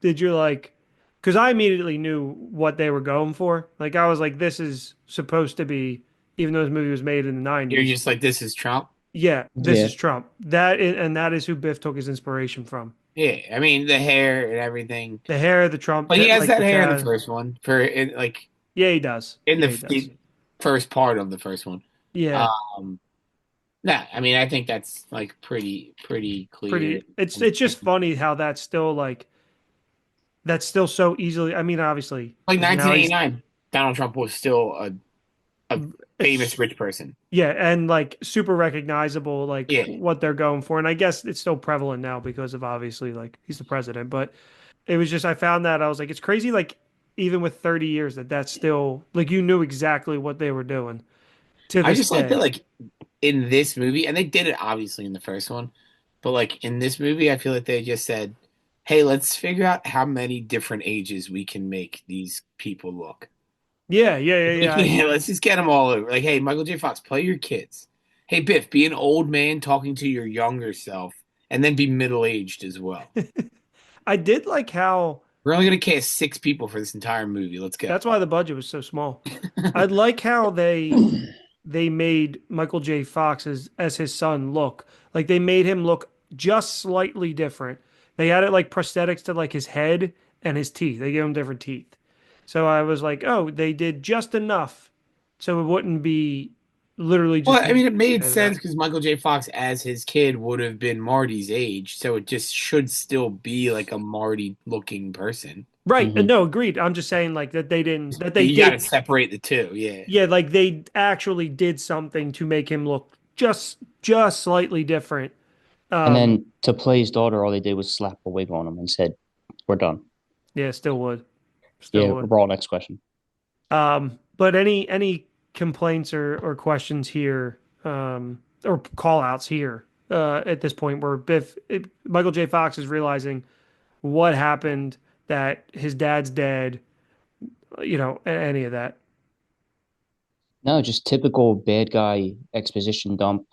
you like because I immediately knew what they were going for. Like I was like, this is supposed to be, even though this movie was made in the You're '90s. just like, this is Trump. Yeah, this Yeah. is Trump. And that is who Biff took his inspiration from. Yeah, I mean the hair and everything. The hair, the Trump, But he has like that the hair in the tat. first one for in, like Yeah, he does. in Yeah, he does. the first part of the first one. Yeah, Nah, I mean I think that's like pretty clear. pretty. It's just funny how that's still like that's still so easily. I mean, obviously, Like now he's 1989, Donald Trump was still a famous rich person. yeah, and like super recognizable, like Yeah, what they're going for. And I guess it's still prevalent now because of obviously like he's the president. But it was just I found that I was like, it's crazy. Like even with 30 years, that's still like you knew exactly what they were doing to I this just like that day. like in this movie, and they did it obviously in the first one, but like in this movie, I feel like they just said, "Hey, let's figure out how many different ages we can make these people look." Yeah, yeah, yeah, Like, yeah. I yeah, agree. let's just get them all over. Like, hey, Michael J. Fox, play your kids. Hey, Biff, be an old man talking to your younger self, and then be middle aged as well. I did like how We're only gonna cast 6 people for this entire movie. Let's go. that's why the budget was so small. I like how they made Michael J. Fox as his son look. Like they made him look just slightly different. They added like prosthetics to like his head and his teeth. They gave him different teeth. So I was like, oh, they did just enough so it wouldn't be literally Well, just I mean, it made as that. sense because Michael J. Fox, as his kid, would have been Marty's age, so it just should still be like a Marty-looking person. Right. Hmm. No, agreed. I'm just saying like that they didn't that they You got to did separate the two. Yeah. yeah, like they actually did something to make him look just slightly different. And Um then to play his daughter, all they did was slap a wig on him and said, "We're done." yeah, still would. Still Yeah, would. Raw. Next question. But any complaints or questions here, or call outs here, at this point where Michael J. Fox is realizing what happened, that his dad's dead, any of that. No, just typical bad guy exposition dump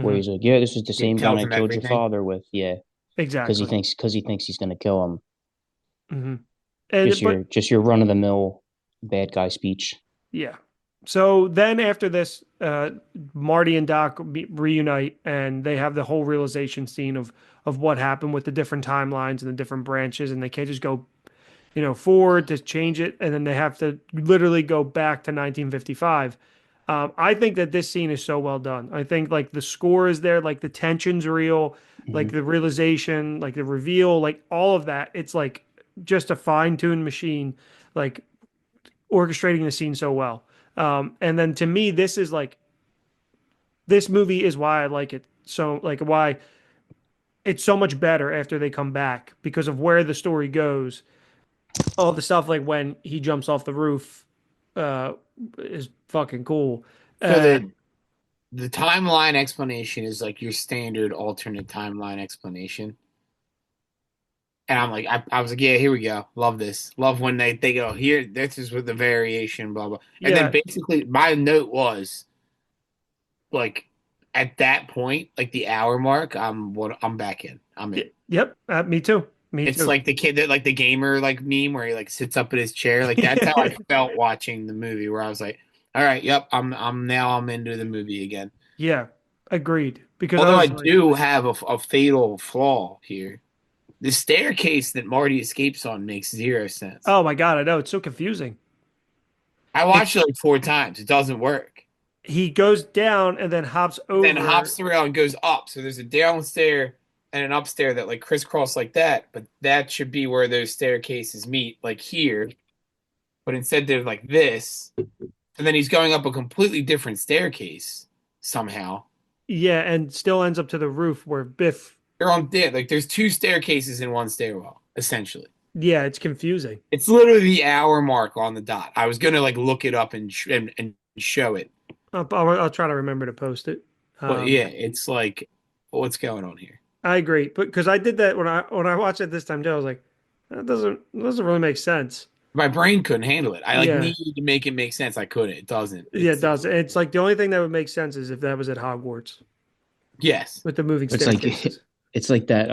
where Hmm. he's like, "Yeah, this is the It same gun tells I him killed your everything. father with." Yeah, Exactly. because he thinks he's gonna kill him. Hmm. And but Just your run of the mill bad guy speech. yeah. So then after this, Marty and Doc reunite, and they have the whole realization scene of what happened with the different timelines and the different branches, and they can't just go, forward to change it, and then they have to literally go back to 1955. I think that this scene is so well done. I think like the score is there, like the tension's real, like Hmm. the realization, like the reveal, like all of that. It's like just a fine-tuned machine, like orchestrating the scene so well. And then to me, this movie is why I like it. So like why it's so much better after they come back because of where the story goes. All the stuff like when he jumps off the roof uh is fucking cool. So Uh the timeline explanation is like your standard alternate timeline explanation. And I'm like, I was like, yeah, here we go. Love this. Love when they go, here, this is with the variation, blah, blah. And then yeah, basically, my note was like, at that point, like the hour mark, I'm back in. I'm in. yep, me too. Me It's too. like the kid that like the gamer like meme where he like sits up in his chair. Like that's how I felt watching the movie where I was like, all right, yep, I'm into the movie again. Yeah, agreed. Because I Although I was like, do have a fatal flaw here. The staircase that Marty escapes on makes zero sense. oh my God, I know it's so confusing. I It watched it like 4 times. It doesn't work. he goes down and then hops Then over. hops around and goes up. So there's a downstairs and an upstairs that like crisscross like that. But that should be where those staircases meet, like here. But instead they're like this. And then he's going up a completely different staircase somehow. Yeah, and still ends up to the roof where Biff. They're on there. Like there's 2 staircases in one stairwell, essentially. Yeah, it's confusing. It's literally the hour mark on the dot. I was gonna like look it up and show it. I'll try to remember to post it. But Um, yeah, it's like, what's going on here? I agree, but because I did that when I watched it this time too, I was like, that doesn't really make sense. My brain couldn't handle it. I like Yeah, needed to make it make sense. I couldn't. It doesn't. yeah, it It's does. It's like the only thing that would make sense is if that was at Hogwarts yes. with the moving It's like staircases. it's like that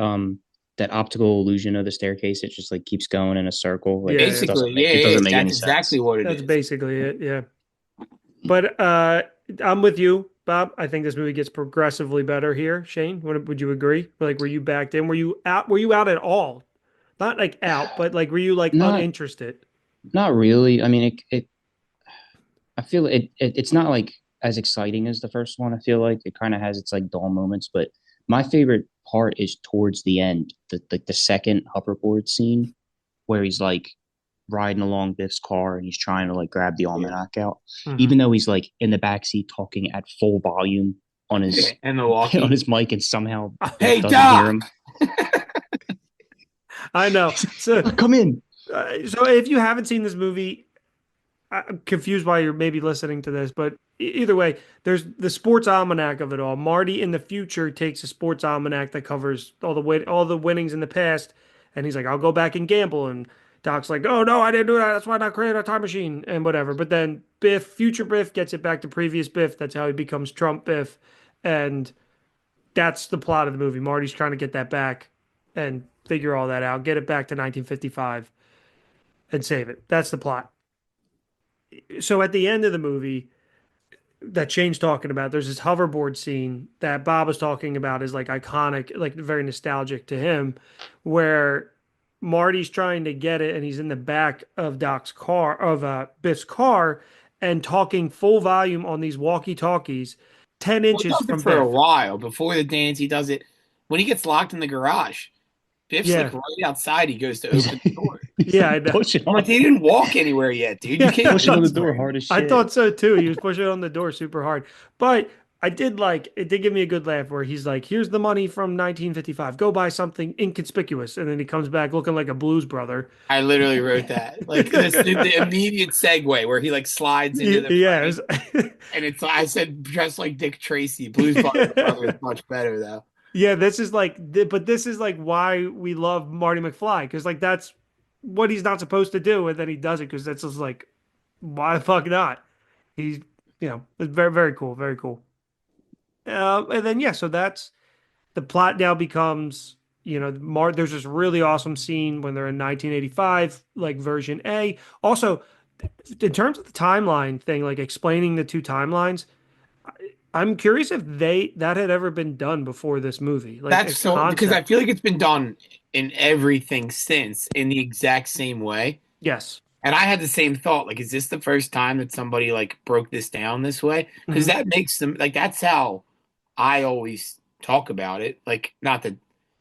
that optical illusion of the staircase. It just like keeps going in a circle. Like Yeah, it yeah. doesn't Basically, make yeah, it yeah, doesn't make any that's sense. exactly what it That's is. basically it. Yeah. But I'm with you, Bob. I think this movie gets progressively better here. Shane, would you agree? Like, were you backed in? Were you out? Were you out at all? Not like out, but like, were you like Not uninterested? not really. I mean, it I feel it's not like as exciting as the first one. I feel like it kind of has its like dull moments, but my favorite part is towards the end, the second hoverboard scene where he's like riding along Biff's car and he's trying to like grab the almanac out, Mhm. even though he's like in the backseat talking at full volume on his And the on walkie. his mic, and somehow Biff Hey, doesn't hear Doc! him. I know. So, Come in. so if you haven't seen this movie, I'm confused why you're maybe listening to this, but either way, there's the sports almanac of it all. Marty in the future takes a sports almanac that covers all the winnings in the past, and he's like, "I'll go back and gamble." And Doc's like, "Oh no, I didn't do that. That's why I not create a time machine and whatever." But then future Biff, gets it back to previous Biff. That's how he becomes Trump Biff, and that's the plot of the movie. Marty's trying to get that back and figure all that out, get it back to 1955, and save it. That's the plot. So at the end of the movie that Shane's talking about, there's this hoverboard scene that Bob was talking about is like iconic, like very nostalgic to him, where Marty's trying to get it and he's in the back of Biff's car and talking full volume on these walkie-talkies 10 Well, he inches does it from for a Biff. while. Before the dance, he does it when he gets locked in the garage. Biff's Yeah. like right outside. He goes to open the door. Yeah, I know. Pushing I'm like, they didn't walk anywhere yet, dude. You Yeah, can't pushing on the wait door for him. hard as I shit. thought so too. He was pushing on the door super hard. But I did like it did give me a good laugh where he's like, here's the money from 1955. Go buy something inconspicuous. And then he comes back looking like a blues brother. I literally wrote that. Like the immediate segue where he like slides into the Yeah. frame. And it's I said dressed like Dick Tracy. Blues Brother is much better though. Yeah, this is like but this is like why we love Marty McFly, because like that's what he's not supposed to do, and then he does it because that's just like, why the fuck not? He's it's very, very cool, very cool. And then yeah, so that's the plot now becomes, there's this really awesome scene when they're in 1985, like version A. Also, in terms of the timeline thing, like explaining the two timelines, I'm curious if that had ever been done before this movie, like a That's so because I concept. feel like it's been done in everything since in the exact same way. Yes. And I had the same thought. Like, is this the first time that somebody like broke this down this way? Because Mhm. that makes them like that's how I always talk about it. Like, not that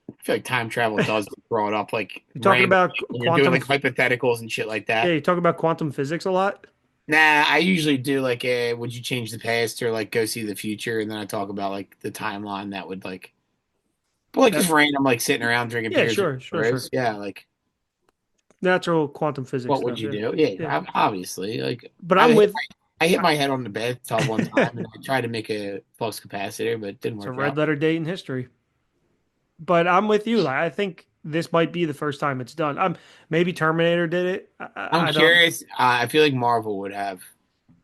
I feel like time travel does get brought up like You're talking randomly about when you're doing quantum. like hypotheticals and shit like Yeah, that. you talk about quantum physics a lot. Nah, I usually do like a would you change the past or like go see the future, and then I talk about like the timeline that would like, but like That, just random like sitting around drinking yeah, beers with sure, sure, sure. bros. Yeah, like Natural quantum physics what would stuff. you Yeah, do? Yeah, yeah. obviously. Like But I'm with. I hit my head on the bathtub one time, and I tried to make a flux capacitor, but it didn't It's a work red out. letter date in history. But I'm with you. Like, I think this might be the first time it's done. Maybe Terminator did it. I'm I don't. curious. I feel like Marvel would have.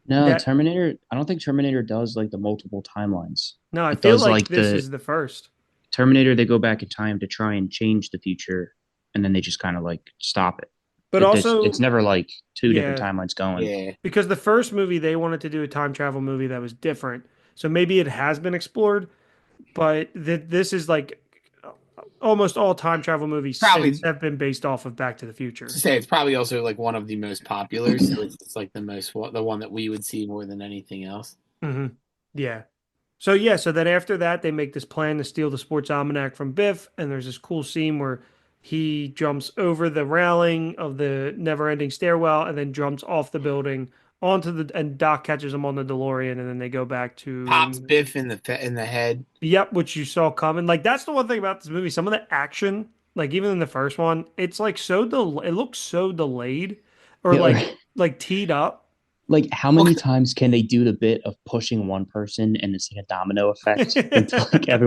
No, That Terminator. I don't think Terminator does like the multiple timelines. no, I It feel does like like this the is the first. Terminator. They go back in time to try and change the future, and then they just kind of like stop it. But It's also, never like two different yeah, timelines going. Yeah, because the first movie they wanted to do a time travel movie that was different. So maybe it has been explored, but this is like almost all time travel movies probably. since have been based off of Back to the To Future. say it's probably also like one of the most popular, so it's like the one that we would see more than anything else. Hmm. Yeah. So yeah, so then after that, they make this plan to steal the sports almanac from Biff, and there's this cool scene where he jumps over the railing of the never-ending stairwell and then jumps off the building onto and Doc catches him on the DeLorean, and then they go back Pops to Biff in the head. yep, which you saw coming. Like that's the one thing about this movie. Some of the action, like even in the first one, it's like it looks so delayed or Yeah, like teed up. like how Well, many times can they do the bit of pushing one person and it's like a domino effect until like I they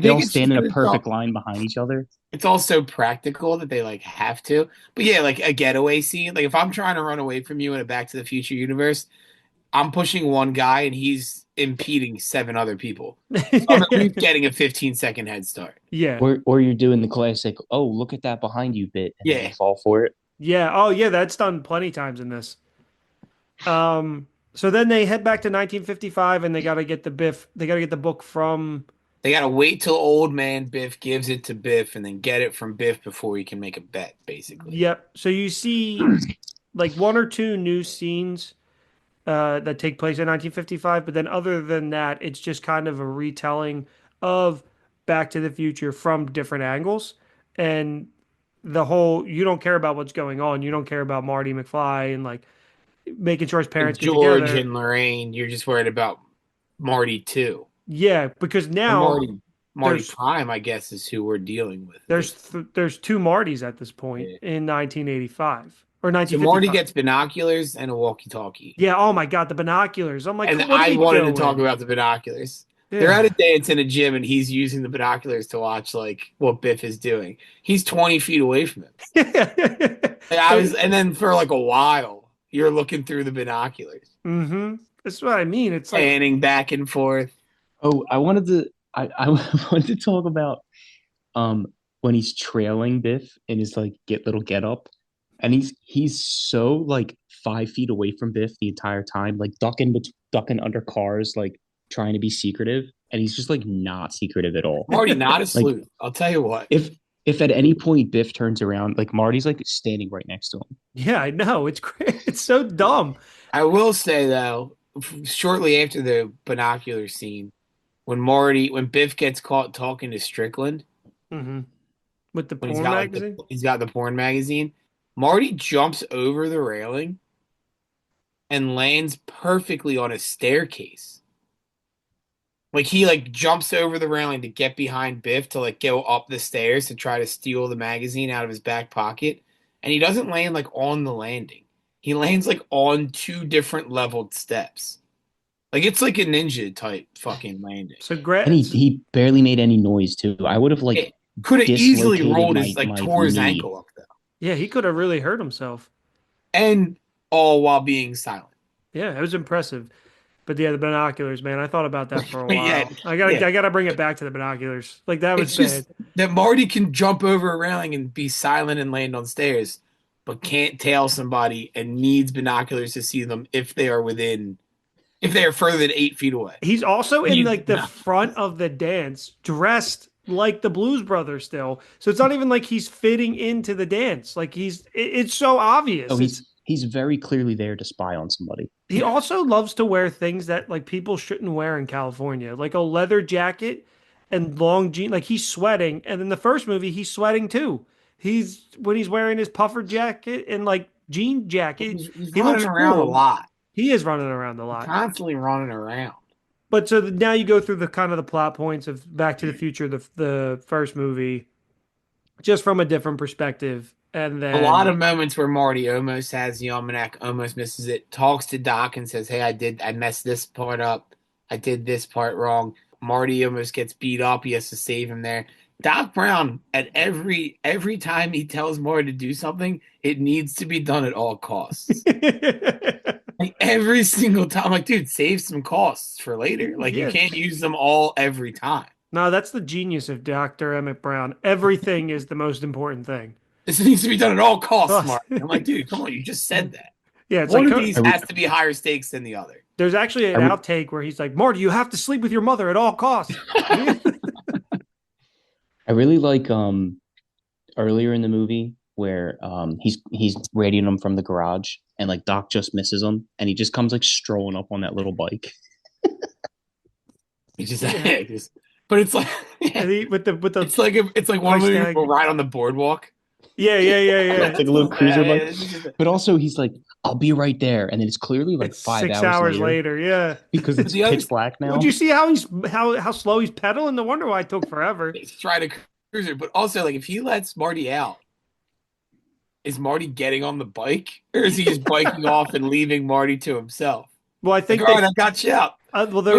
all think it's stand in a just perfect line behind each other? it's also practical that they like have to. But yeah, like a getaway scene. Like if I'm trying to run away from you in a Back to the Future universe, I'm pushing one guy and he's impeding 7 other people. So I'm at least getting a 15-second head start. Yeah. Or you're doing the classic, oh, look at that behind you bit, and then Yeah. you fall for it. Yeah. Oh, yeah. That's done plenty times in this. So then they head back to 1955 and they got to get the Biff. They got to get the book from. They got to wait till old man Biff gives it to Biff and then get it from Biff before he can make a bet, basically. Yep. So you see like one or two new scenes that take place in 1955, but then other than that, it's just kind of a retelling of Back to the Future from different angles. And the whole, you don't care about what's going on. You don't care about Marty McFly and like making sure his parents get George together. and Lorraine, you're just worried about Marty too. Yeah, because now Marty there's- Prime, I guess, is who we're dealing with. there's two Martys at this point in 1985 or So 1955. Marty gets binoculars and a walkie-talkie. Yeah, oh my God, the binoculars. I'm like, And what's I he wanted doing? to talk about the binoculars. Yeah. They're at a dance in a gym, and he's using the binoculars to watch like what Biff is doing. He's 20 feet away from him. And then for like a while, you're looking through the binoculars, That's what I mean. It's like panning back and forth. Oh, I wanted to talk about when he's trailing Biff in his like get up, and he's so like 5 feet away from Biff the entire time, like ducking under cars, like trying to be secretive, and he's just like not secretive at all. Marty, not a Like, sleuth. I'll tell you what. If at any point Biff turns around, like Marty's like standing right next to him. yeah, I know. It's great. It's so dumb. I will say though, shortly after the binocular scene, when Biff gets caught talking to Strickland, With the when porn magazine. he's got the porn magazine, Marty jumps over the railing and lands perfectly on a staircase. Like he like jumps over the railing to get behind Biff to like go up the stairs to try to steal the magazine out of his back pocket, and he doesn't land like on the landing. He lands like on 2 different leveled steps. Like it's like a ninja type fucking landing. So Greg, And he barely made any noise too. I would have like Could have easily dislocated rolled his my tore his knee. ankle up though. yeah, he could have really hurt himself. And all while being silent. Yeah, it was impressive. But yeah, the binoculars, man, I thought about that for a while. Yeah, I gotta bring it back to the binoculars. Like that was It's bad. just that Marty can jump over a railing and be silent and land on stairs, but can't tail somebody and needs binoculars to see them if they are further than 8 feet away. He's also in He's like the not. front of the dance, dressed like the Blues Brothers still. So it's not even like he's fitting into the dance. Like it's so obvious. Oh, he's very clearly there to spy on somebody. He also loves to wear things that like people shouldn't wear in California, like a leather jacket and long jeans. Like he's sweating, and in the first movie, he's sweating too. When he's wearing his puffer jacket and like jean jacket, He's he running looks around cool. a lot. He is running around a lot. Constantly running around. But so now you go through the kind of the plot points of Back to the Future, the first movie, just from a different perspective, and then A lot of moments where Marty almost has the almanac, almost misses it, talks to Doc and says, "Hey, I messed this part up. I did this part wrong." Marty almost gets beat up. He has to save him there. Doc Brown, at every time he tells Marty to do something, it needs to be done at all costs. Like every single time, like, dude, save some costs for later. Like Yeah. you can't use them all every time. No, that's the genius of Dr. Emmett Brown. Everything is the most important thing. This needs to be done at all costs, Costs. Marty. I'm like, dude, come on, you just said that. Yeah, it's One like of these has to be higher stakes than the other. there's actually an I would- outtake where he's like, Marty, you have to sleep with your mother at all costs. I really like earlier in the movie where he's radioing him from the garage, and like Doc just misses him, and he just comes like strolling up on that little bike. It's just, but it's like And with the it's like one Price movie tag. will ride on the boardwalk. yeah. It's like a little cruiser Yeah, bike. it's just- But also he's like, "I'll be right there," and then it's clearly like It's 5 6 hours later. Yeah. because it's The other- pitch black now. Would you see how how slow he's pedaling? No wonder why it took forever. It's trying to cruiser, but also like if he lets Marty out, is Marty getting on the bike, or is he just biking off and leaving Marty to himself? Well, I Like, think all right, I got you out. well there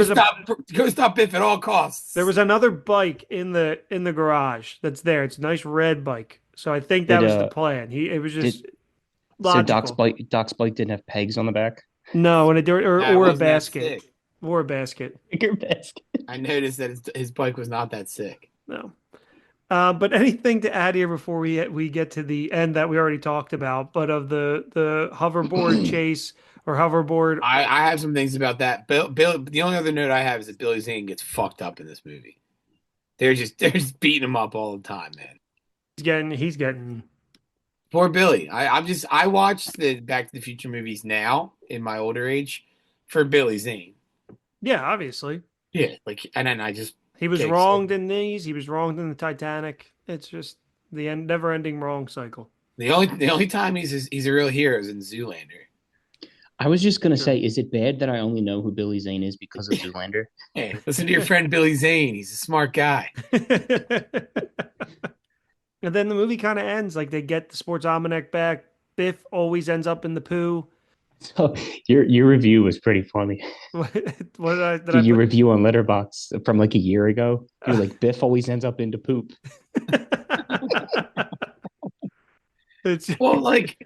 Go stop Biff at all costs. there was another bike in the garage that's there. It's a nice red bike. So I think that Did, was the plan. It was just so logical. Doc's bike didn't have pegs on the back. No, and Nah, it or a wasn't that basket. sick. Or a basket. Bigger basket. I noticed that his bike was not that sick. No. But anything to add here before we get to the end that we already talked about, but of the hoverboard chase or hoverboard. I have some things about that. Bill, the only other note I have is that Billy Zane gets fucked up in this movie. They're just beating him up all the time, man. He's getting. Poor Billy. I watched the Back to the Future movies now in my older age for Billy Zane. Yeah, obviously. Yeah, like, and then I just He was get wronged excited. in these. He was wronged in the Titanic. It's just the never-ending wrong cycle. The only time he's a real hero is in Zoolander. I was just gonna Sure. say, is it bad that I only know who Billy Zane is because of Zoolander? Hey, listen to your friend Billy Zane. He's a smart guy. And then the movie kind of ends like they get the sports almanac back. Biff always ends up in the poo. So your review was pretty funny. What did I Your put? review on Letterboxd from like a year ago. You're like, Biff always ends up into poop. It's Well, like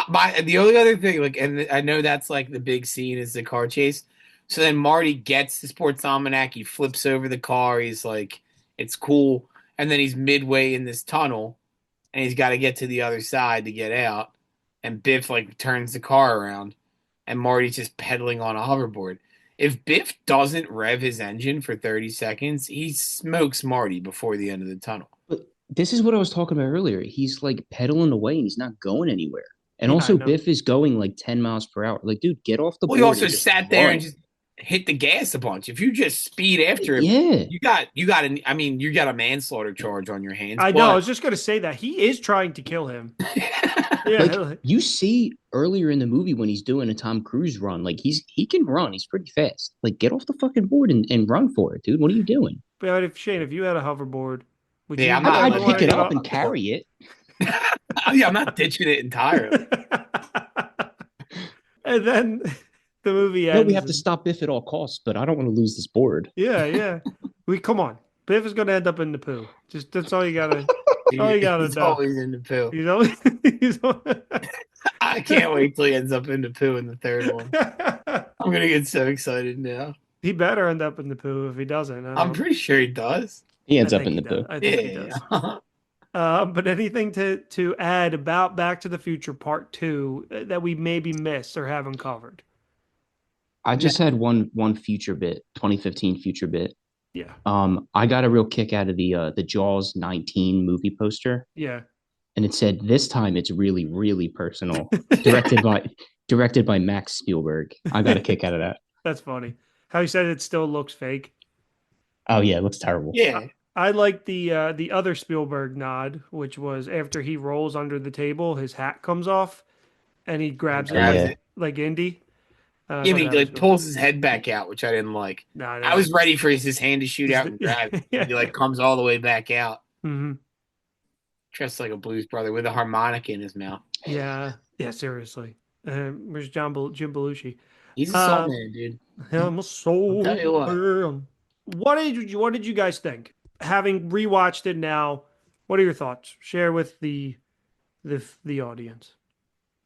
the only other thing, like, and I know that's like the big scene is the car chase. So then Marty gets the sports almanac. He flips over the car. He's like, "It's cool." And then he's midway in this tunnel, and he's got to get to the other side to get out. And Biff like turns the car around, and Marty's just pedaling on a hoverboard. If Biff doesn't rev his engine for 30 seconds, he smokes Marty before the end of the tunnel. But this is what I was talking about earlier. He's like pedaling away and he's not going anywhere. And yeah, I also know. Biff is going like 10 miles per hour. Like, dude, get off the Well, he board also and just sat there and run. just hit the gas a bunch. If you just speed after him, Yeah. you got a manslaughter charge on your hands. I know. I But was just gonna say that he is trying to kill him. Yeah, Like you see earlier in the movie when he's doing a Tom Cruise run, like he can run. He's pretty fast. Like, get off the fucking board and run for it, dude. What are you doing? but if Shane, if you had a hoverboard, would Yeah, you? I'm not I'd letting pick him it get up off and the board. carry it. Yeah, I'm not ditching it entirely. And then the movie No, ends. we have to stop Biff at all costs, but I don't want to lose this board. Yeah. We come on. Biff is gonna end up in the poo. Just that's all you gotta. Oh, you gotta He's know. always in the poo. You know. I can't wait till he ends up in the poo in the third one. I'm gonna get so excited now. He better end up in the poo if he doesn't. I'm pretty sure he does. He ends I up think in the he does. poo. I think he does. But anything to add about Back to the Future Part 2 that we maybe missed or haven't covered? I just had one future bit, 2015 future bit. Yeah. I got a real kick out of the Jaws 19 movie poster, Yeah. and it said this time it's really, really personal. Directed by Max Spielberg. I got a kick out of that. That's funny. How he said it still looks fake. Oh yeah, it looks terrible. Yeah. I like the other Spielberg nod, which was after he rolls under the table, his hat comes off, and he grabs it Yeah. like Indy. I Yeah, thought but he that was like cool. pulls his head back out, which I didn't like. No, I was ready for his hand to shoot out and grab it. Yeah. He like comes all the way back out, hmm dressed like a blues brother with a harmonica in his mouth. Yeah. Seriously. Where's Jim Belushi? He's a soul man, dude. I'm a soul I'll tell you what. man. What did you guys think? Having rewatched it now, what are your thoughts? Share with the audience.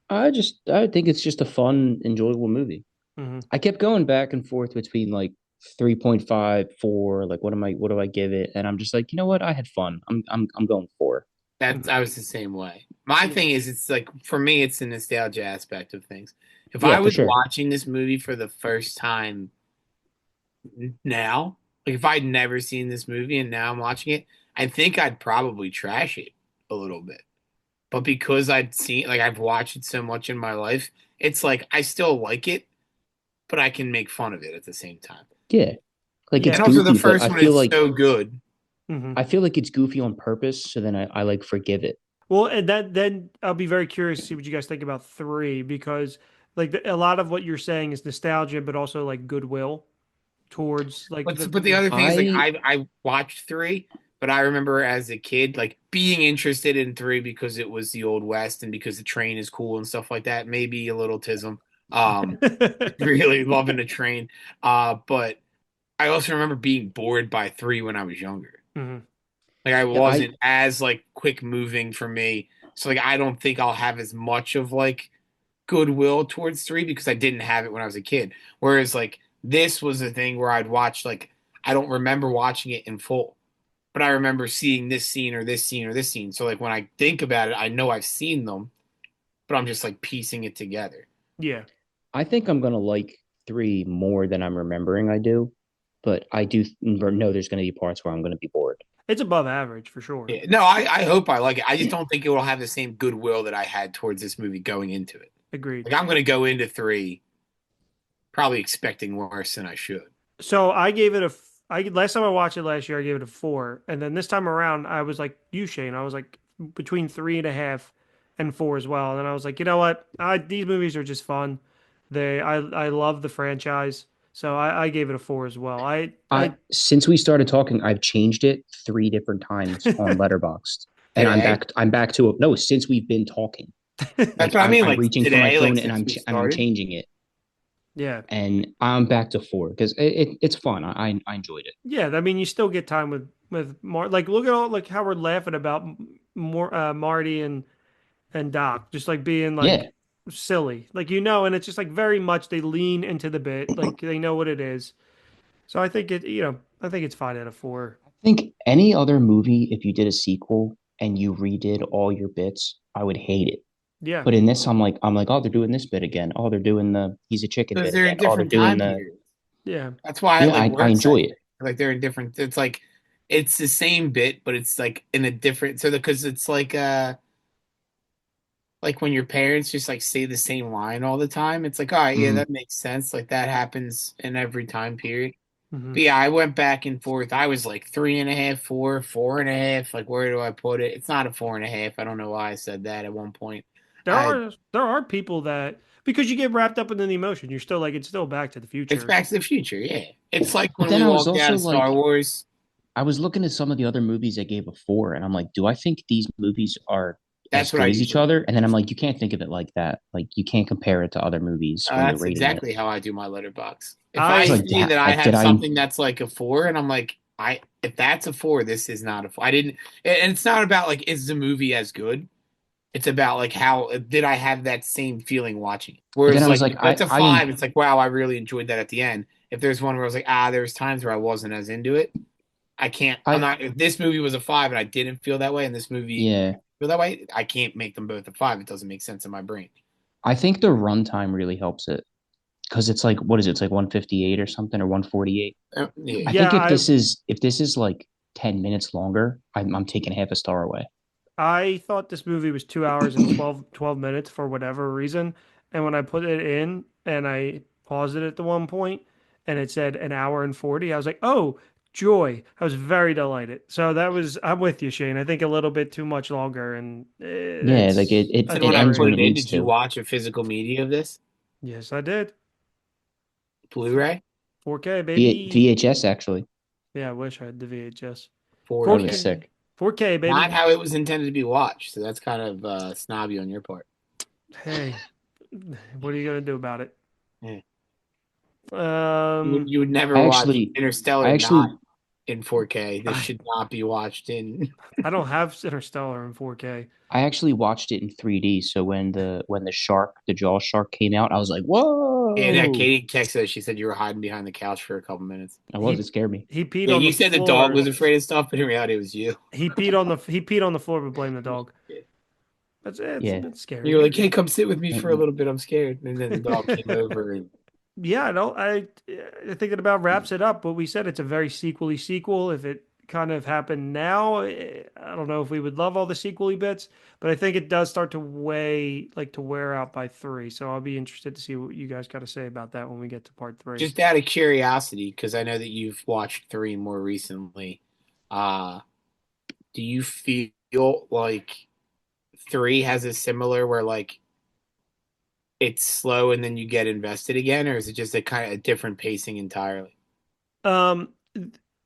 I think it's just a fun, enjoyable movie. hmm I kept going back and forth between like 3.5, 4, like what do I give it? And I'm just like, you know what? I had fun. I'm going 4. I was the same way. My thing is, it's like for me, it's the nostalgia aspect of things. If Yeah, I for was sure. watching this movie for the first time now, like if I'd never seen this movie and now I'm watching it, I think I'd probably trash it a little bit. But because I've watched it so much in my life, it's like I still like it, but I can make fun of it at the same time. Yeah. Like Yeah. it's And also, the goofy, but first I one feel is like so good. hmm I feel like it's goofy on purpose, so then I like forgive it. Well, and then I'll be very curious to see what you guys think about 3 because like a lot of what you're saying is nostalgia, but also like goodwill towards like But the other thing is, like, I I watched 3, but I remember as a kid, like, being interested in 3 because it was the Old West and because the train is cool and stuff like that. Maybe a little tism. Really loving the train. But I also remember being bored by 3 when I was younger. Mhm. Like, I Yeah, wasn't as, like, quick moving for me. So, like, I don't think I'll have as much of, like, goodwill towards 3 because I didn't have it when I was a kid. Whereas like this was a thing where I'd watch like I don't remember watching it in full, but I remember seeing this scene or this scene or this scene. So like when I think about it, I know I've seen them, but I'm just like piecing it together. Yeah. I think I'm gonna like 3 more than I'm remembering I do, but I do know there's gonna be parts where I'm gonna be bored. It's above average for sure. Yeah, no, I hope I like it. I just don't think it will have the same goodwill that I had towards this movie going into it. Agreed. Like I'm going to go into 3 probably expecting worse than I should. So I gave it last time I watched it last year, I gave it a 4. And then this time around, I was like you, Shane. I was like between 3.5 and 4 as well. And then I was like, you know what? These movies are just fun. I love the franchise. So I gave it a 4 as well. Since we started talking, I've changed it 3 different times on Letterboxd. And I'm back to it. No, since we've been talking. That's what I mean. I'm like reaching today, for my phone like, and I'm changing it. Yeah. And I'm back to 4 because it's fun. I enjoyed it. Yeah, I mean, you still get time with like look at all like how we're laughing about Marty and Doc just like being like silly, like and it's just like very much they lean into the bit, like they know what it is. So I think I think it's 5 out of 4. I think any other movie, if you did a sequel and you redid all your bits, I would hate it. Yeah. But in this, I'm like, oh, they're doing this bit again. Oh, they're doing the he's a chicken bit they're again. in different time periods. Yeah. That's why I enjoy it. Like they're in different. It's like it's the same bit, but it's like in a different. So because it's like when your parents just like say the same line all the time. It's like, all right, yeah, that makes sense. Like that happens in every time period. Mm-hmm. But yeah, I went back and forth. I was like 3.5, 4, 4.5. Like, where do I put it? It's not a 4.5. I don't know why I said that at one point. There are people that because you get wrapped up in the emotion, you're still like it's still Back to the Future. It's Back to the Future, yeah. It's like when then we I was walked out of also Star like- Wars. I was looking at some of the other movies that gave a 4, and I'm like, do I think these movies are That's as what good I as each usually- other? And then I'm like, you can't think of it like that. Like you can't compare it to other movies. when you're That's rating exactly it. how I do my letterbox. If I- I It's like see that- that I like, have did I- something that's like a 4, and I'm like, if that's a 4, this is not a 4. I didn't, and it's not about like is the movie as good. It's about like how did I have that same feeling watching it? Whereas I was like like, if it's a I 5, it's like wow, I really enjoyed that at the end. If there's one where I was like there's times where I wasn't as into it. I can't. I'm not. If this movie was a 5 and I didn't feel that way, and this movie feel that way, I can't make them both a 5. It doesn't make sense in my brain. I think the runtime really helps it because it's like what is it? It's like 158 or something or 148. Yeah. I think if this is like 10 minutes longer, I'm taking half a star away. I thought this movie was 2 hours and 12 minutes for whatever reason. And when I put it in and I paused it at the one point and it said an hour and 40, I was like, oh, joy. I was very delighted. So I'm with you, Shane. I think a little bit too much longer. And like it And when I ends put when it it in, needs did you to. watch a physical media of this? Yes, I did. Blu-ray? 4K, baby. VHS actually. Yeah, I wish I had the VHS. 4K. That was sick. 4K, baby. Not how it was intended to be watched. So that's kind of snobby on your part. Hey, what are you gonna do about it? Yeah. Um, You would never Actually- watch Interstellar I actually- not in 4K. This should not be watched in. I don't have Interstellar in 4K. I actually watched it in 3D. So when the jaw shark came out, I was like, whoa. And Katie texted us. She said you were hiding behind the couch for a couple minutes. It scared me. He peed Yeah, on you the said floor. the dog was afraid of stuff, but in reality, it was you. He peed on the floor, but blamed the dog. Yeah. That's it. It's Yeah. a bit scary. You were like, "Hey, come sit with me for a little bit. I'm scared." And then the dog came over. And Yeah, no, I thinking about wraps it up. What we said, it's a very sequely sequel. If it kind of happened now, I don't know if we would love all the sequely bits, but I think it does start to wear out by 3. So I'll be interested to see what you guys got to say about that when we get to part 3. just out of curiosity, because I know that you've watched 3 more recently, do you feel like 3 has a similar where like it's slow and then you get invested again, or is it just a kind of a different pacing entirely?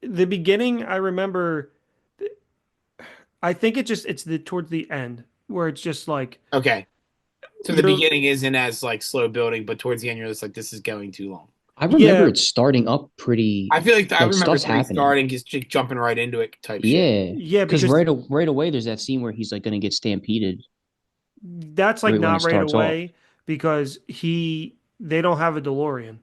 The beginning, I remember. I think it's towards the end where it's just like Okay, so the beginning isn't as like slow building, but towards the end you're just like this is going too long. I remember it starting up pretty. I feel like I remember stuff's 3 happening. starting just jumping right into it type shit. Yeah, because right away there's that scene where he's like going to get stampeded. That's like When it not right starts away because they don't have a DeLorean.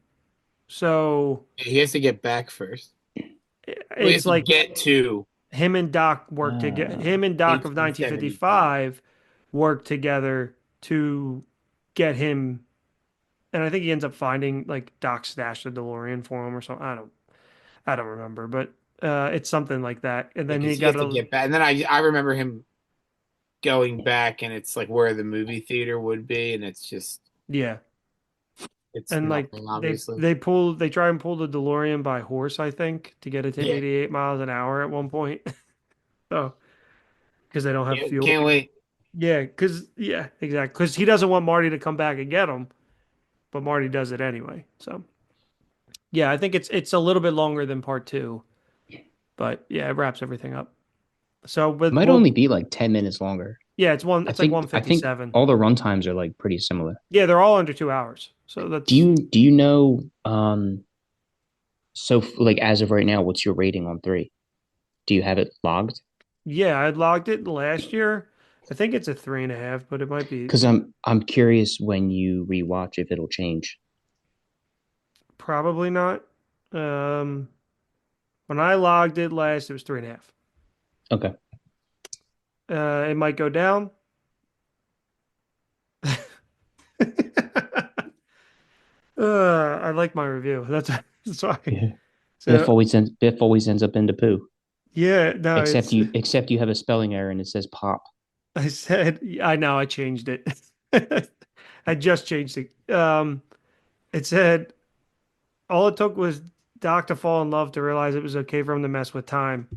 So He has to get back first. He has it's to like get to him and Doc work together. Him and Doc of 1955 work together to get him, and I think he ends up finding like Doc stashed a DeLorean for him or something. I don't remember, but it's something like that. And then because he has to get back. And then I remember him going back, and it's like where the movie theater would be, and it's just yeah. it's And like nothing, obviously. they try and pull the DeLorean by horse, I think, to get it to 88 miles an hour at one point. Oh, because they don't have fuel. Can't wait. Yeah, exactly. Because he doesn't want Marty to come back and get him, but Marty does it anyway. So, yeah, I think it's a little bit longer than part two, but yeah, it wraps everything up. So, It might only be like 10 minutes longer. Yeah, it's like I think 157. all the run times are like pretty similar. Yeah, they're all under 2 hours. So that's. Do you know? So like as of right now, what's your rating on 3? Do you have it logged? Yeah, I logged it last year. I think it's a 3.5, but it might be Because I'm curious when you rewatch if it'll change. probably not. When I logged it last, it was 3.5. Okay. It might go down. I like my review. That's why. Yeah. So, Biff always ends up into poo. yeah, no, Except you have a spelling error and it says pop. I know I changed it. I just changed it. It said all it took was Doc to fall in love to realize it was okay for him to mess with time.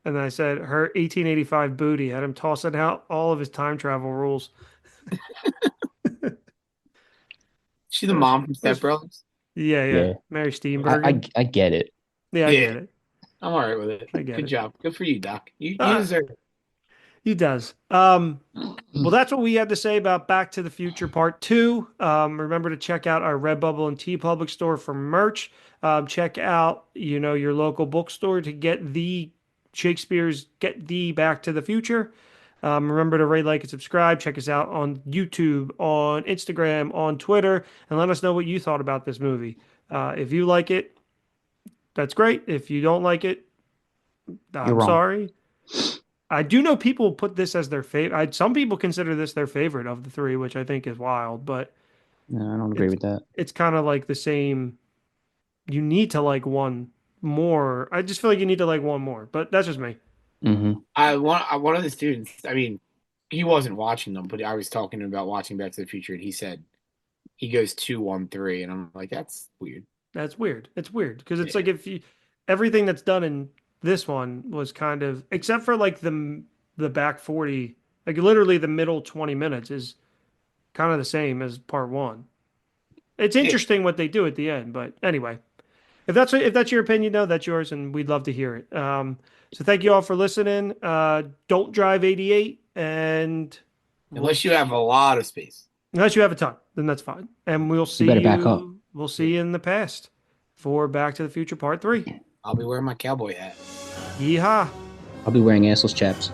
And then I said her 1885 booty had him tossing out all of his time travel rules. She the mom from Step Brothers? Yeah. Mary Steenburgen. I get it. Yeah, I get it. I'm all right with it. Good job. Good for you, Doc. You deserve it. He does. Well, that's what we had to say about Back to the Future Part 2. Remember to check out our Redbubble and TeePublic store for merch. Check out, your local bookstore to get the Back to the Future. Remember to rate, like, and subscribe. Check us out on YouTube, on Instagram, on Twitter, and let us know what you thought about this movie. If you like it, that's great. If you don't like it, I'm sorry. I do know people put this as their favorite. Some people consider this their favorite of the three, which I think is wild, but no, I don't agree with that. It's kind of like the same. You need to like one more. I just feel like you need to like one more, but that's just me. Mm-hmm. One of the students, I mean, he wasn't watching them, but I was talking to him about watching Back to the Future, and he said he goes 2, 1, 3, and I'm like, that's weird. That's weird. It's weird because it's like everything that's done in this one was kind of, except for like the back 40, like literally the middle 20 minutes is kind of the same as part 1. It's interesting what they do at the end, but anyway, if that's your opinion, though, that's yours, and we'd love to hear it. So thank you all for listening. Don't drive 88, and unless you have a lot of space, unless you have a ton, then that's fine. And we'll see you. Back up. We'll see you in the past for Back to the Future Part 3. I'll be wearing my cowboy hat. Yeehaw! I'll be wearing assless chaps.